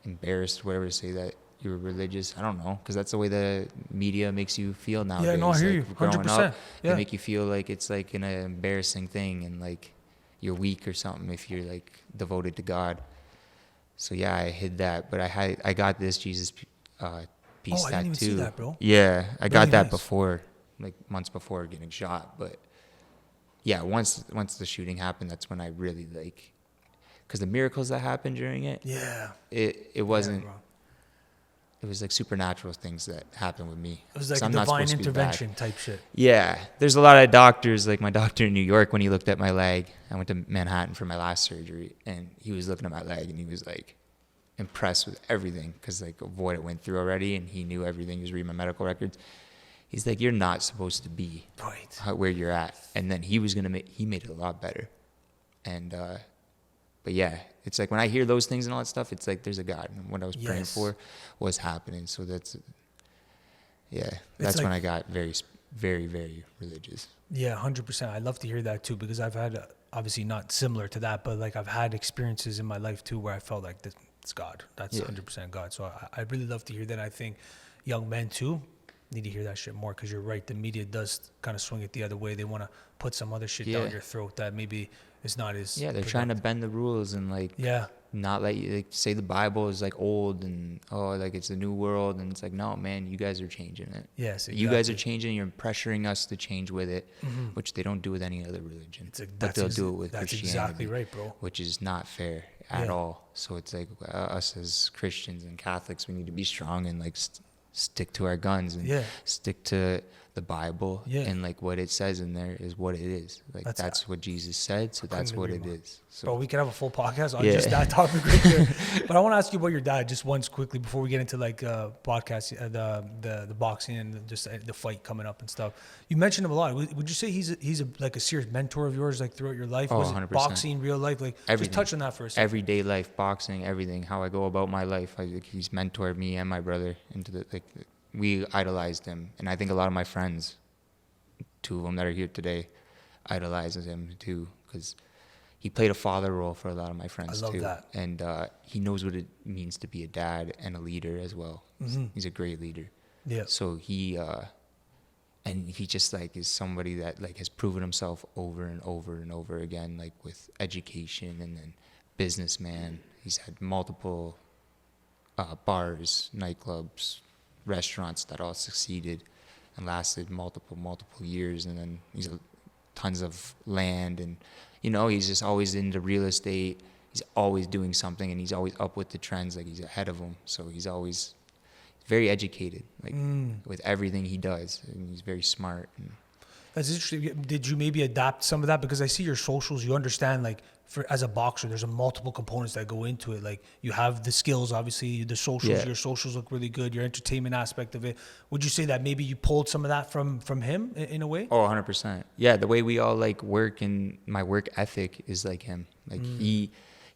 embarrassed, whatever, to say that you're religious. I don't know, because that's the way the media makes you feel nowadays. Yeah, no, I hear like, you. growing 100%. up, Yeah. they make you feel like it's like an embarrassing thing, and like you're weak or something if you're like devoted to God. So yeah, I hid that, but I got this Jesus piece Oh, I didn't even tattoo. see that, bro. Yeah, I Really got that nice. before, like months before getting shot. But yeah, once the shooting happened, that's when I really like, because the miracles that happened during it, Yeah. it wasn't. Yeah, bro. It was like supernatural things that happened with me. It was like 'Cause a I'm not divine supposed to be bad. intervention type shit. Yeah, there's a lot of doctors, like my doctor in New York, when he looked at my leg, I went to Manhattan for my last surgery, and he was looking at my leg, and he was like impressed with everything, because like of what it went through already, and he knew everything. He was reading my medical records. He's like, you're not supposed to be Right. where you're at. And then he made it a lot better. And, but yeah, it's like when I hear those things and all that stuff, it's like there's a God, and what I was praying Yes. for was happening. So that's like- when I got very, very, very religious. Yeah, 100%. I love to hear that too, because I've had, obviously not similar to that, but like I've had experiences in my life too where I felt like it's God. That's Yeah. 100% God. So I really love to hear that. I think young men too need to hear that shit more, because you're right. The media does kind of swing it the other way. They want to put some other shit down Yeah. your throat that maybe is not as. Yeah, they're trying to bend the rules and like Yeah. not let you like, say the Bible is like old and like it's a new world, and it's like, no, man, you guys are changing it. Yes. You guys are exactly. changing. You're pressuring us to change with it, which they don't do with any other religion. It's like- But that's they'll ex- do it with that's Christianity. exactly right, bro. Which is not fair at Yeah. all. So it's like us as Christians and Catholics, we need to be strong and like stick to our guns and Yeah. stick to the Bible. Yeah. And like what it says in there is what it is. Like that's what Jesus said. So that's couldn't what agree it more. is. So Bro, we could have a full podcast on Yeah. just that topic right there. But I want to ask you about your dad just once quickly before we get into like podcast, the boxing and just the fight coming up and stuff. You mentioned him a lot. Would you say he's like a serious mentor of yours, like throughout your life? Oh, Was it 100%. boxing, real life? Like Everything. just touch on that for a second. everyday life, boxing, everything, how I go about my life. He's mentored me and my brother into we idolized him. And I think a lot of my friends, two of them that are here today, idolizes him too, because he played a father role for a lot of my friends I love too. that. And he knows what it means to be a dad and a leader as well. He's a great leader. Yeah. So he just like is somebody that like has proven himself over and over and over again, like with education and then businessman. He's had multiple bars, nightclubs, restaurants that all succeeded and lasted multiple years. And then he's tons of land, and he's just always into real estate. He's always doing something, and he's always up with the trends. Like he's ahead of them. So he's always very educated, like with everything he does, and he's very smart. And That's interesting. Did you maybe adapt some of that? Because I see your socials, you understand like as a boxer, there's multiple components that go into it. Like you have the skills, obviously, the socials, Yeah. your socials look really good, your entertainment aspect of it. Would you say that maybe you pulled some of that from him in a way? Oh, 100%. Yeah, the way we all like work and my work ethic is like him. Like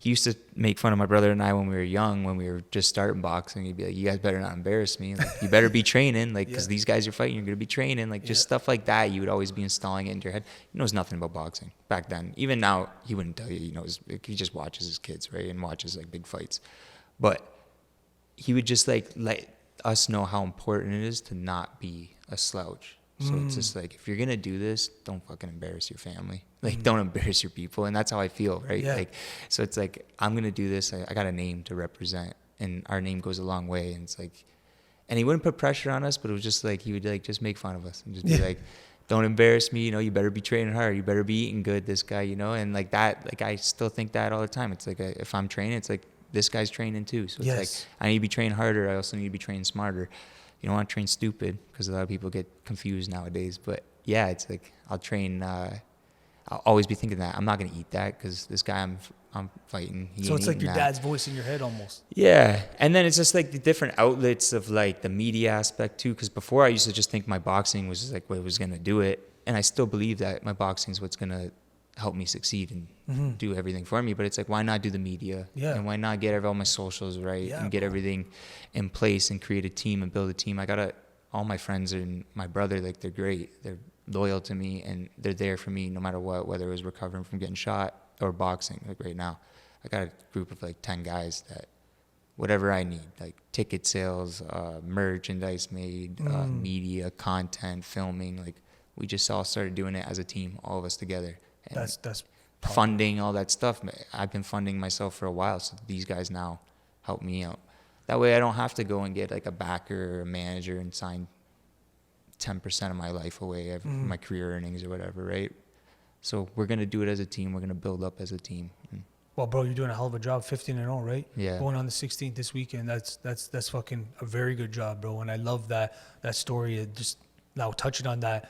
he used to make fun of my brother and I when we were young, when we were just starting boxing. He'd be like, "You guys better not embarrass me. Like, you better be training, like, because Yeah. these guys you're fighting, you're gonna be training." Like just Yeah. stuff like that. You would always be installing it into your head. He knows nothing about boxing back then. Even now, he wouldn't tell you. He knows. He just watches his kids, right, and watches like big fights. But he would just like let us know how important it is to not be a slouch. So it's just like, if you're gonna do this, don't fucking embarrass your family. Like, don't embarrass your people. And that's how I feel, right? Yeah. Like, so it's like, I'm gonna do this. I got a name to represent, and our name goes a long way. And it's like, and he wouldn't put pressure on us, but it was just like, he would like just make fun of us and just be Yeah. like, don't embarrass me. You better be training hard. You better be eating good. This guy, and like that. Like I still think that all the time. It's like if I'm training, it's like this guy's training too. So it's Yes. like I need to be trained harder. I also need to be trained smarter. You don't want to train stupid, because a lot of people get confused nowadays. But yeah, it's like I'll train. I'll always be thinking that I'm not gonna eat that, because this guy I'm I'm fighting. He So ain't it's like eating your that. dad's voice in your head almost. Yeah, and then it's just like the different outlets of like the media aspect too. Because before I used to just think my boxing was just like what was gonna do it, and I still believe that my boxing is what's gonna help me succeed and do everything for me. But it's like, why not do the media? Yeah. And why not get all my socials right Yeah, and get bro. everything in place and create a team and build a team? All my friends and my brother, like they're great. They're loyal to me and they're there for me no matter what, whether it was recovering from getting shot or boxing. Like right now, I got a group of like 10 guys that whatever I need, like ticket sales, merchandise made, media, content, filming, like we just all started doing it as a team, all of us together. And That's funding, all that stuff. I've been funding myself for a while, so these guys now help me out. That way I don't have to go and get like a backer or a manager and sign 10% of my life away, my career earnings or whatever, right? So we're going to do it as a team. We're going to build up as a team. Well, bro, you're doing a hell of a job, 15-0, right? Yeah. Going on the 16th this weekend. That's fucking a very good job, bro. And I love that story. Just now touching on that,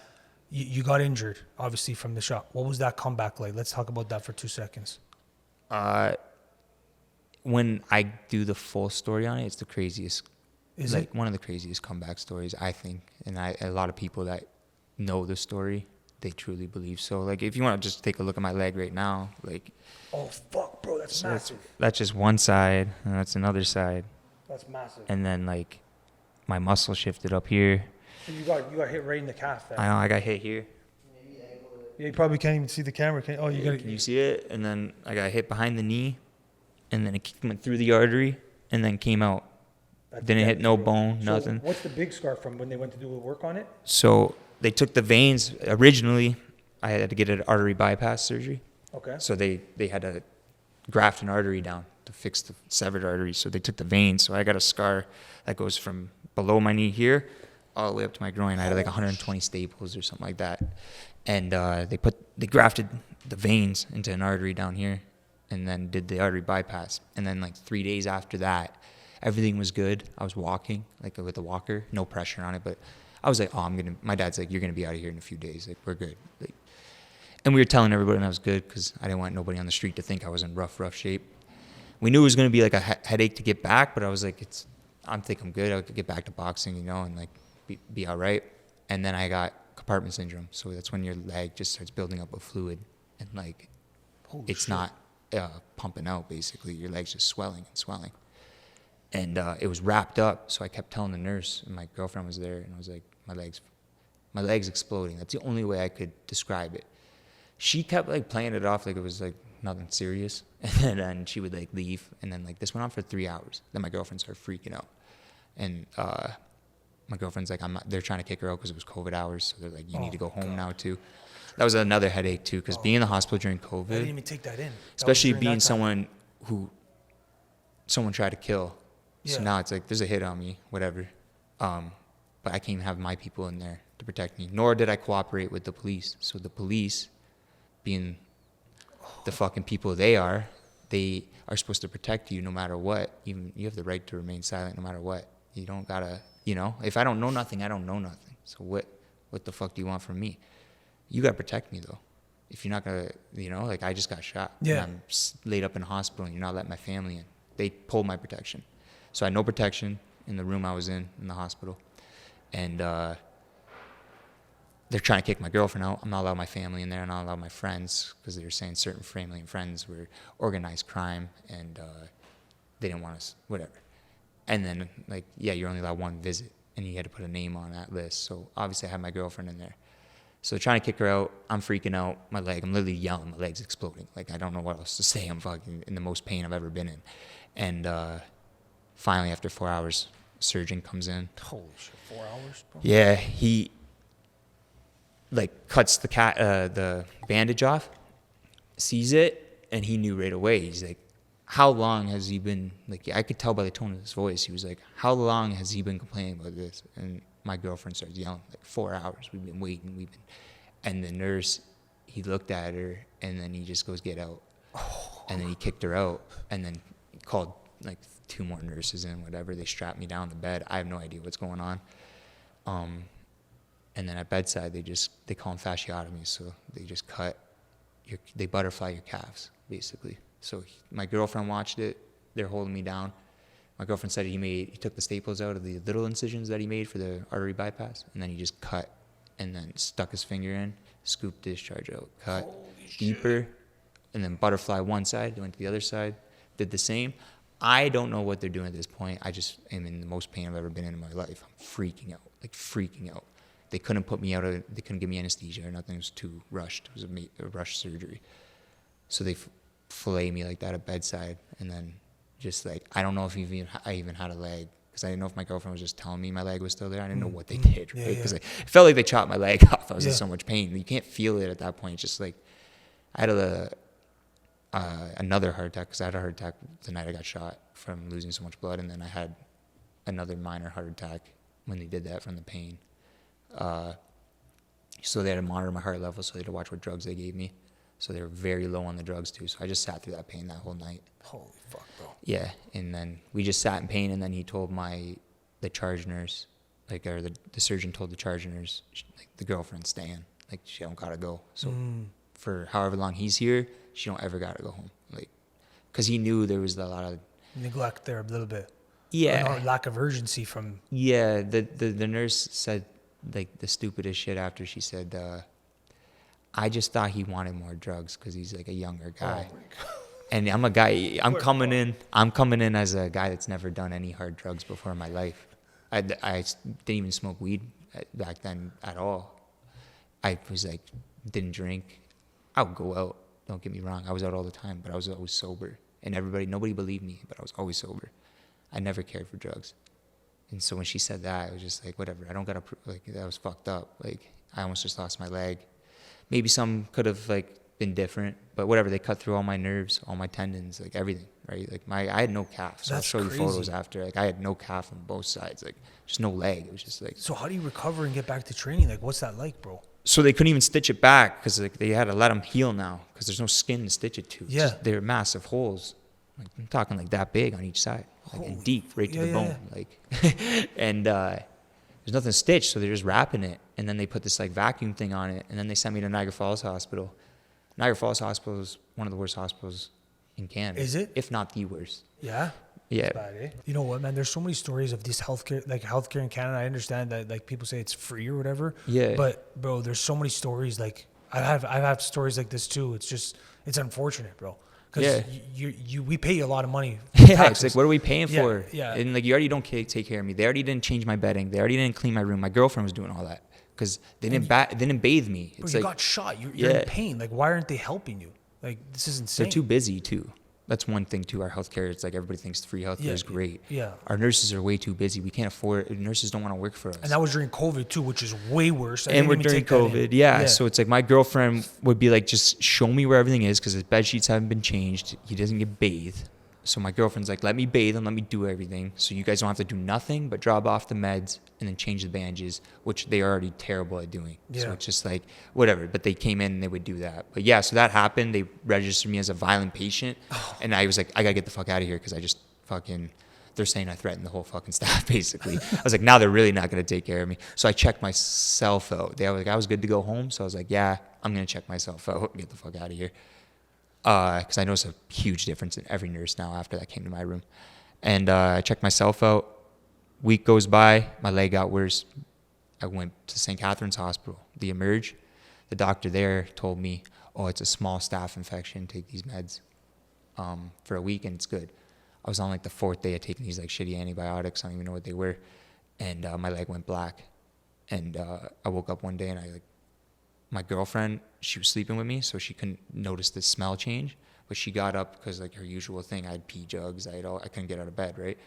you got injured, obviously, from the shot. What was that comeback like? Let's talk about that for 2 seconds. When I do the full story on it, it's the craziest. Is like it? one of the craziest comeback stories, I think. And a lot of people that know the story, they truly believe so. Like if you want to just take a look at my leg right now, like Oh, fuck, bro. That's so massive. that's just one side and that's another side. That's massive. And then like my muscle shifted up here. So you got hit right in the calf. There. I know I got hit here. Yeah, you probably can't even see the camera. Oh, you got Can you see it? And then I got hit behind the knee, and then it went through the artery, and then came out. Didn't hit no bone, nothing. What's the big scar from when they went to do work on it? So they took the veins. Originally, I had to get an artery bypass surgery. Okay. So they had to graft an artery down to fix the severed artery. So they took the veins. So I got a scar that goes from below my knee here all the way up to my groin. I had like 120 staples or something like that. And they grafted the veins into an artery down here and then did the artery bypass. And then like 3 days after that, everything was good. I was walking like with a walker, no pressure on it. But I was like, my dad's like, you're going to be out of here in a few days. Like, we're good. Like, and we were telling everybody I was good because I didn't want nobody on the street to think I was in rough shape. We knew it was going to be like a headache to get back, but I was like, I think I'm good. I could get back to boxing, and like be all right. And then I got compartment syndrome. So that's when your leg just starts building up with fluid and like it's not pumping out, basically. Your leg's just swelling and swelling. And it was wrapped up. So I kept telling the nurse, and my girlfriend was there, and I was like, my leg's exploding. That's the only way I could describe it. She kept like playing it off like it was like nothing serious. And then she would like leave. And then like this went on for 3 hours. Then my girlfriend started freaking out. And my girlfriend's like, they're trying to kick her out because it was COVID hours. So they're like, you need to go home now too. That was another headache too, because being in the hospital during COVID, I didn't even take that in. especially being someone tried to kill. So Yeah. now it's like, there's a hit on me, whatever. But I can't even have my people in there to protect me. Nor did I cooperate with the police. So the police, being the fucking people they are supposed to protect you no matter what. Even you have the right to remain silent no matter what. You don't gotta, if I don't know nothing, I don't know nothing. So what the fuck do you want from me? You gotta protect me though. If you're not gonna, like I just got shot. Yeah. And I'm laid up in a hospital and you're not letting my family in. They pulled my protection. So I had no protection in the room I was in the hospital. And they're trying to kick my girlfriend out. I'm not allowed my family in there. I'm not allowed my friends because they were saying certain family and friends were organized crime and they didn't want us, whatever. And then, like, yeah, you're only allowed one visit and you had to put a name on that list. So obviously I had my girlfriend in there. So they're trying to kick her out. I'm freaking out. I'm literally yelling. My leg's exploding. Like, I don't know what else to say. I'm fucking in the most pain I've ever been in. And finally, after 4 hours, a surgeon comes in. Holy shit, 4 hours, bro? Yeah, he cuts the bandage off, sees it, and he knew right away. He's like, how long has he been, I could tell by the tone of his voice. He was like, how long has he been complaining about this? And my girlfriend starts yelling, 4 hours. We've been waiting. And the nurse, he looked at her, and then he just goes, get out. And then he kicked her out, and then called 2 more nurses in, whatever. They strapped me down the bed. I have no idea what's going on. And then at bedside, they call them fasciotomies. So they just they butterfly your calves, basically. So my girlfriend watched it. They're holding me down. My girlfriend said he took the staples out of the little incisions that he made for the artery bypass, and then he just cut and then stuck his finger in, scooped discharge out, cut deeper, and then butterfly one side, went to the other side, did the same. I don't know what they're doing at this point. I just am in the most pain I've ever been in my life. I'm freaking out, like freaking out. They couldn't put me they couldn't give me anesthesia or nothing. It was too rushed. It was a rushed surgery. So they fillet me like that at bedside, and then just like, I don't know if I even had a leg, because I didn't know if my girlfriend was just telling me my leg was still there. I didn't know what they did, right? Because it felt like they chopped my leg off. I was in so much pain. You can't feel it at that point. It's just like, I had another heart attack, because I had a heart attack the night I got shot from losing so much blood, and then I had another minor heart attack when they did that from the pain. So they had to monitor my heart level, so they had to watch what drugs they gave me. So they were very low on the drugs too. So I just sat through that pain that whole night. Holy fuck, bro. Yeah, and then we just sat in pain, and then he told the charge nurse, like, or the surgeon told the charge nurse, like, the girlfriend's staying, like, she don't gotta go. So for however long he's here, she don't ever gotta go home, like, because he knew there was a lot of neglect there a little bit. Yeah. Or lack of urgency from. Yeah, the nurse said like the stupidest shit after. She said, I just thought he wanted more drugs because he's like a younger guy. Oh my God. And I'm a guy, I'm coming in as a guy that's never done any hard drugs before in my life. I didn't even smoke weed back then at all. I was like, didn't drink. I would go out, don't get me wrong. I was out all the time, but I was always sober. And nobody believed me, but I was always sober. I never cared for drugs. And so when she said that, I was just like, whatever. I don't gotta like, that was fucked up. Like, I almost just lost my leg. Maybe some could have like been different, but whatever. They cut through all my nerves, all my tendons, like everything, right? Like I had no calf. So That's I'll show crazy. you photos after. Like I had no calf on both sides, like just no leg. It was just like. So how do you recover and get back to training? Like, what's that like, bro? So they couldn't even stitch it back because like they had to let them heal now because there's no skin to stitch it to. It's just, they're massive holes. Like, I'm talking like that big on each side, like, and deep right to the bone. Like, and there's nothing stitched, so they're just wrapping it, and then they put this like vacuum thing on it, and then they sent me to Niagara Falls Hospital. Niagara Falls Hospital is one of the worst hospitals in Canada. Is it? If not the worst. Yeah. Yeah. Bad, eh? You know what, man? There's so many stories of this healthcare in Canada. I understand that like people say it's free or whatever. Yeah. But bro, there's so many stories. Like I've had stories like this too. It's unfortunate, bro. Because we pay you a lot of money. Yeah, it's like, what are we paying for? Yeah. And like, you already don't take care of me. They already didn't change my bedding. They already didn't clean my room. My girlfriend was doing all that because they didn't bathe me. Bro, you got shot. You're in pain. Like, why aren't they helping you? Like, this is insane. They're too busy too. That's one thing too. Our healthcare, it's like everybody thinks free healthcare is great. Yeah. Our nurses are way too busy. We can't afford it. Nurses don't want to work for us. And that was during COVID too, which is way worse. And we're during COVID. Yeah. So it's like my girlfriend would be like, just show me where everything is because his bed sheets haven't been changed. He doesn't get bathed. So my girlfriend's like, let me bathe and let me do everything. So you guys don't have to do nothing but drop off the meds and then change the bandages, which they are already terrible at doing. Yeah. So it's just like, whatever. But they came in and they would do that. But yeah, so that happened. They registered me as a violent patient. And I was like, I got to get the fuck out of here because I just they're saying I threatened the whole fucking staff, basically. I was like, now they're really not going to take care of me. So I checked myself out. They were like, I was good to go home. So I was like, yeah, I'm going to check myself out and get the fuck out of here. Because I noticed a huge difference in every nurse now after that came to my room. And I checked myself out. Week goes by, my leg got worse. I went to St. Catharines Hospital, the Emerge. The doctor there told me, oh, it's a small staph infection. Take these meds for a week and it's good. I was on like the 4th day of taking these like shitty antibiotics. I don't even know what they were. And my leg went black. And I woke up one day and my girlfriend, she was sleeping with me, so she couldn't notice the smell change. But she got up because like her usual thing, I had pee jugs, I couldn't get out of bed, right?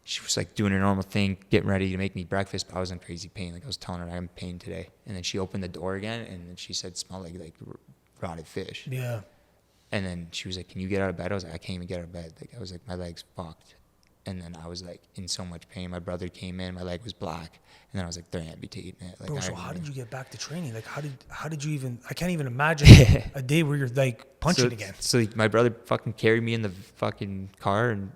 She was like doing her normal thing, getting ready to make me breakfast, but I was in crazy pain. Like I was telling her I'm in pain today. And then she opened the door again and then she said, smell like rotted fish. Yeah. And then she was like, can you get out of bed? I was like, I can't even get out of bed. Like I was like, my leg's fucked. And then I was like in so much pain. My brother came in, my leg was black. And then I was like, they're amputating it. Like, bro, so how did you get back to training? Like how did you even, I can't even imagine a day where you're like punching again. So my brother fucking carried me in the fucking car and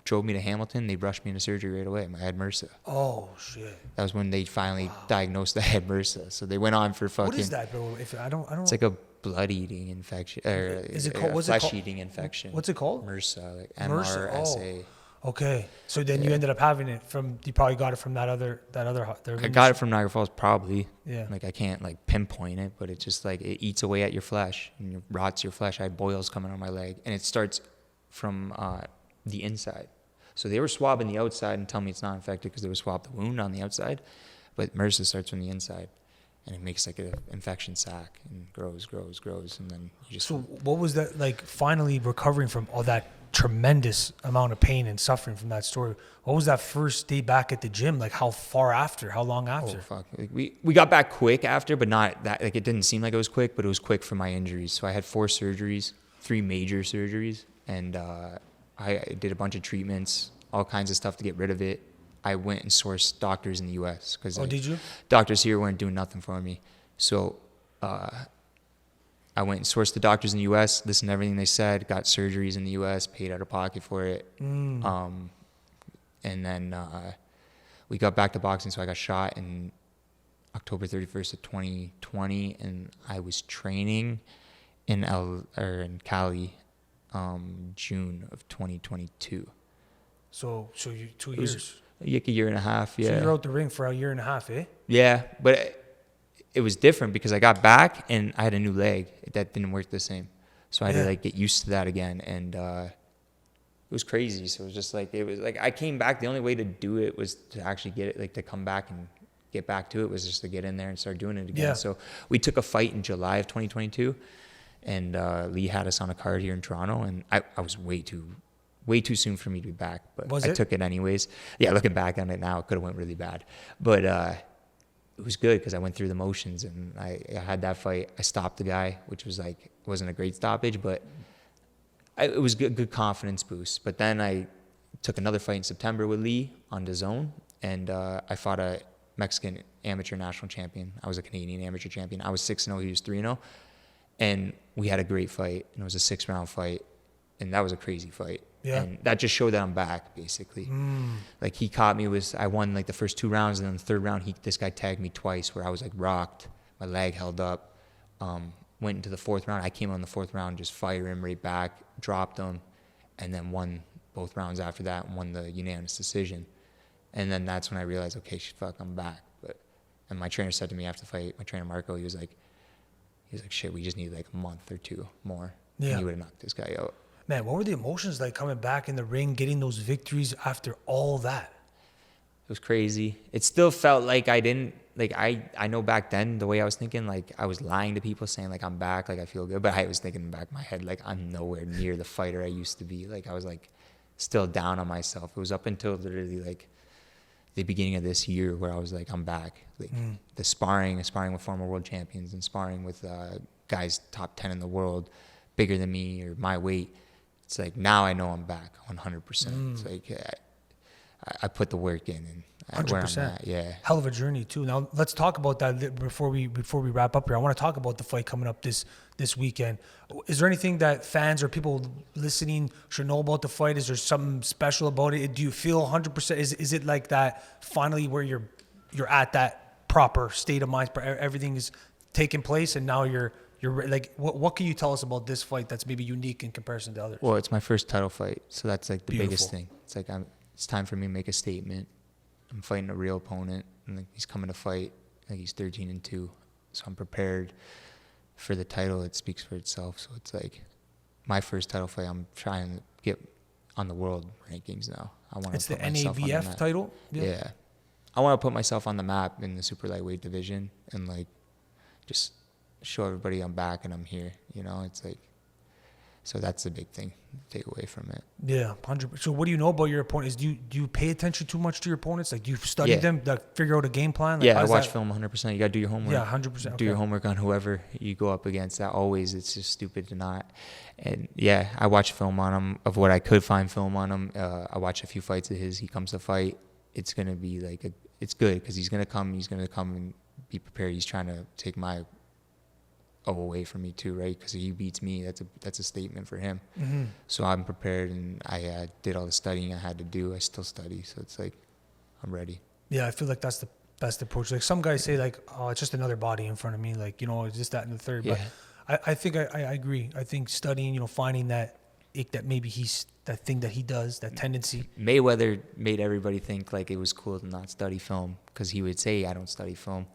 drove me to Hamilton. They rushed me into surgery right away. I had MRSA. Oh shit. That was when they finally diagnosed that I had MRSA. So they went on for fucking. What is that, bro? If I don't It's like a blood-eating infection, or Is it called? What's it called? flesh-eating infection. What's it called? MRSA, like MRSA. MRSA. Oh, okay. So then you ended up having it from. You probably got it from that other. I got it from Niagara Falls, probably. Yeah. Like I can't like pinpoint it, but it's just like it eats away at your flesh and rots your flesh. I had boils coming on my leg, and it starts from the inside. So they were swabbing the outside and telling me it's not infected because they were swabbing the wound on the outside, but MRSA starts from the inside, and it makes like an infection sac and grows, and then you just. So what was that like? Finally recovering from all that tremendous amount of pain and suffering from that story. What was that first day back at the gym? Like how far after? How long after? Oh fuck! Like, we got back quick after, but not that. Like it didn't seem like it was quick, but it was quick for my injuries. So I had 4 surgeries, 3 major surgeries, and I did a bunch of treatments, all kinds of stuff to get rid of it. I went and sourced doctors in the U.S. because did you? Doctors here weren't doing nothing for me. So I went and sourced the doctors in the U.S., listened to everything they said, got surgeries in the U.S., paid out of pocket for it. And then we got back to boxing, so I got shot in October 31st of 2020, and I was training in Cali June of 2022. So you 2 years. Like a year and a half, yeah. So you're out the ring for a year and a half, eh? Yeah, but it was different because I got back and I had a new leg that didn't work the same. So I had to like get used to that again, and it was crazy. So it was just like, it was like I came back. The only way to do it was to actually get it, like to come back and get back to it was just to get in there and start doing it again. Yeah. So we took a fight in July of 2022, and Lee had us on a card here in Toronto, and I was way too soon for me to be back, but I took it anyways. Yeah, looking back on it now, it could have went really bad, but it was good because I went through the motions, and I had that fight. I stopped the guy, which was like, wasn't a great stoppage, but it was good confidence boost. But then I took another fight in September with Lee on DAZN, and I fought a Mexican amateur national champion. I was a Canadian amateur champion. I was 6-0, he was 3-0, and we had a great fight, and it was a 6-round fight, and that was a crazy fight. Yeah. And that just showed that I'm back, basically. Like he caught me I won like the first 2 rounds, and then the 3rd round, this guy tagged me twice where I was like rocked. My leg held up. Went into the 4th round. I came on the 4th round, just fired him right back, dropped him, and then won both rounds after that and won the unanimous decision. And then that's when I realized, okay, fuck, I'm back. And my trainer said to me after the fight, my trainer Marco, he was like, shit, we just need like a month or 2 more. Yeah. And you would have knocked this guy out. Man, what were the emotions like coming back in the ring, getting those victories after all that? It was crazy. It still felt like I didn't, like I know back then the way I was thinking, like I was lying to people saying like I'm back, like I feel good. But I was thinking in the back of my head, like I'm nowhere near the fighter I used to be. Like I was like still down on myself. It was up until literally like the beginning of this year where I was like, I'm back. Like the sparring with former world champions and sparring with guys top 10 in the world, bigger than me or my weight. It's like now I know I'm back 100%. It's like I put the work in, and 100%. Where I'm at, yeah. Hell of a journey too. Now let's talk about that before we wrap up here. I want to talk about the fight coming up this weekend. Is there anything that fans or people listening should know about the fight? Is there something special about it? Do you feel 100%? Is it like that finally where you're at that proper state of mind, everything is taking place, and now you're like, what can you tell us about this fight that's maybe unique in comparison to others? Well, it's my first title fight, so that's like the biggest thing. It's like it's time for me to make a statement. I'm fighting a real opponent, and like he's coming to fight. Like he's 13-2, so I'm prepared for the title. It speaks for itself. So it's like my first title fight. I'm trying to get on the world rankings now. I want to. It's the NABF title. Yeah, I want to put myself on the map in the super lightweight division, and like just show everybody I'm back and I'm here. You know, it's like, so that's the big thing to take away from it. Yeah, 100%. So what do you know about your opponents? Do you pay attention too much to your opponents? Like, do you study them, like figure out a game plan? Like, I watch film 100%. You got to do your homework. Yeah, 100%. Do your homework on whoever you go up against. That always, it's just stupid to not. And yeah, I watch film on him of what I could find film on him. I watch a few fights of his. He comes to fight. It's going to be like, it's good because he's going to come and be prepared. He's trying to take my away from me too, right? Because if he beats me, that's a statement for him. Mm-hmm. So I'm prepared, and I did all the studying I had to do. I still study, so it's like I'm ready. Yeah, I feel like that's the best approach. Like some guys say, like, oh, it's just another body in front of me, like, you know, it's just that and the third. Yeah. But I think I agree. I think studying, finding that ick that maybe that thing that he does, that tendency. Mayweather made everybody think like it was cool to not study film because he would say, I don't study film.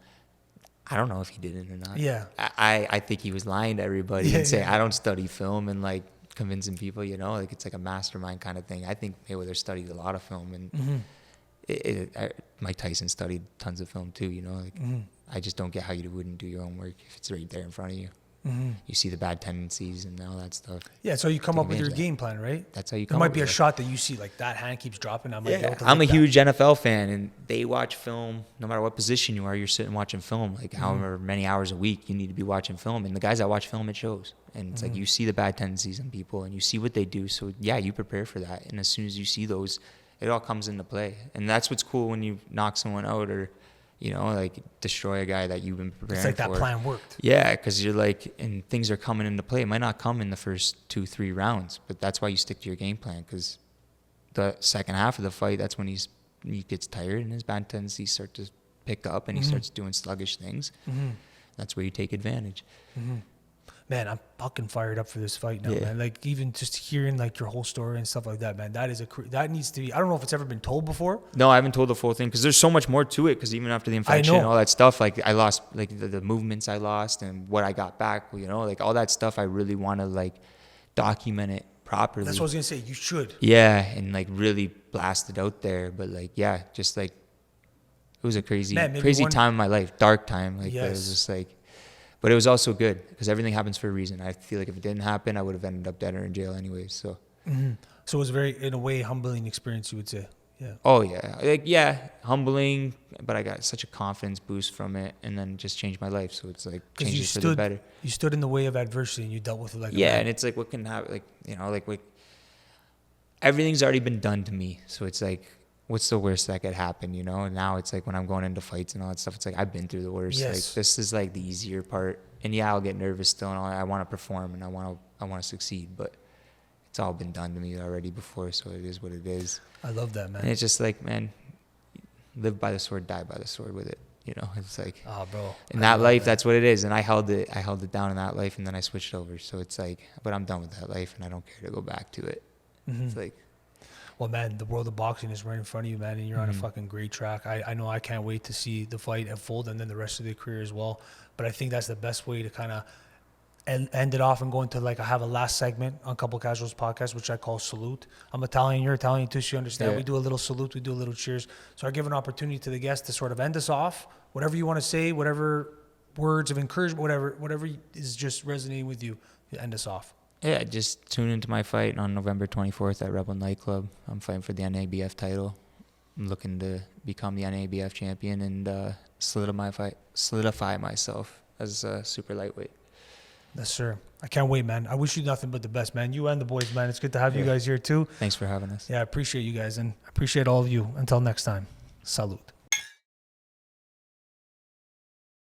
I don't know if he did it or not. Yeah. I think he was lying to everybody and saying, yeah. I don't study film, and like convincing people, like it's like a mastermind kind of thing. I think Mayweather studied a lot of film, and Mike Tyson studied tons of film too, like I just don't get how you wouldn't do your own work if it's right there in front of you. You see the bad tendencies and all that stuff. Yeah, so you come up with your game plan, right? That's how you There come might up be a with it. shot that you see, like that hand keeps dropping. I might be able to I'm a lick that. huge NFL fan, and they watch film no matter what position you are. You're sitting watching film, like however many hours a week you need to be watching film. And the guys that watch film, it shows. And it's like you see the bad tendencies in people, and you see what they do. So yeah, you prepare for that. And as soon as you see those, it all comes into play. And that's what's cool when you knock someone out or like destroy a guy that you've been preparing for. It's like that plan worked. Yeah, because you're like, and things are coming into play. It might not come in the first 2-3 rounds, but that's why you stick to your game plan, because the second half of the fight, that's when he gets tired and his bad tendencies start to pick up and he starts doing sluggish things. That's where you take advantage. Man, I'm fucking fired up for this fight now, man. Like, even just hearing like your whole story and stuff like that, man, that needs to be, I don't know if it's ever been told before. No, I haven't told the full thing because there's so much more to it, because even after the infection and all that stuff, like I lost like the movements I lost and what I got back, like all that stuff, I really want to like document it properly. That's what I was going to say. You should. Yeah, and like really blast it out there. But like, yeah, just like it was a crazy time in my life, dark time. Like, but it was just like, but it was also good because everything happens for a reason. I feel like if it didn't happen, I would have ended up dead or in jail anyways. So, so it was very, in a way, humbling experience, you would say. Yeah. Oh yeah, humbling. But I got such a confidence boost from it, and then just changed my life. So it's like changed it for the better. You stood in the way of adversity and you dealt with it like and it's like what can happen, like everything's already been done to me. So it's like, what's the worst that could happen, And now it's like when I'm going into fights and all that stuff, it's like I've been through the worst. Yes. Like this is like the easier part. And yeah, I'll get nervous still, and I want to perform and I want to succeed, but it's all been done to me already before, so it is what it is. I love that, man. And it's just like, man, live by the sword, die by the sword with it. It's like, bro. In that life, that's what it is. And I held it down in that life, and then I switched over. So it's like, but I'm done with that life, and I don't care to go back to it. It's like, well, man, the world of boxing is right in front of you, man, and you're on a fucking great track. I know I can't wait to see the fight unfold and then the rest of the career as well. But I think that's the best way to kind of end it off and go into, like, I have a last segment on Couple Casuals podcast, which I call Salute. I'm Italian, you're Italian too, so you understand. Yeah. We do a little salute, we do a little cheers. So I give an opportunity to the guest to sort of end us off. Whatever you want to say, whatever words of encouragement, whatever is just resonating with you, end us off. yeah, just tune into my fight on November 24th at Rebel Nightclub. I'm fighting for the NABF title. I'm looking to become the NABF champion and solidify myself as a super lightweight. Yes, sir. I can't wait, man. I wish you nothing but the best, man. You and the boys, man. It's good to have you guys here too. Thanks for having us. Yeah, I appreciate you guys, and I appreciate all of you. Until next time, salute.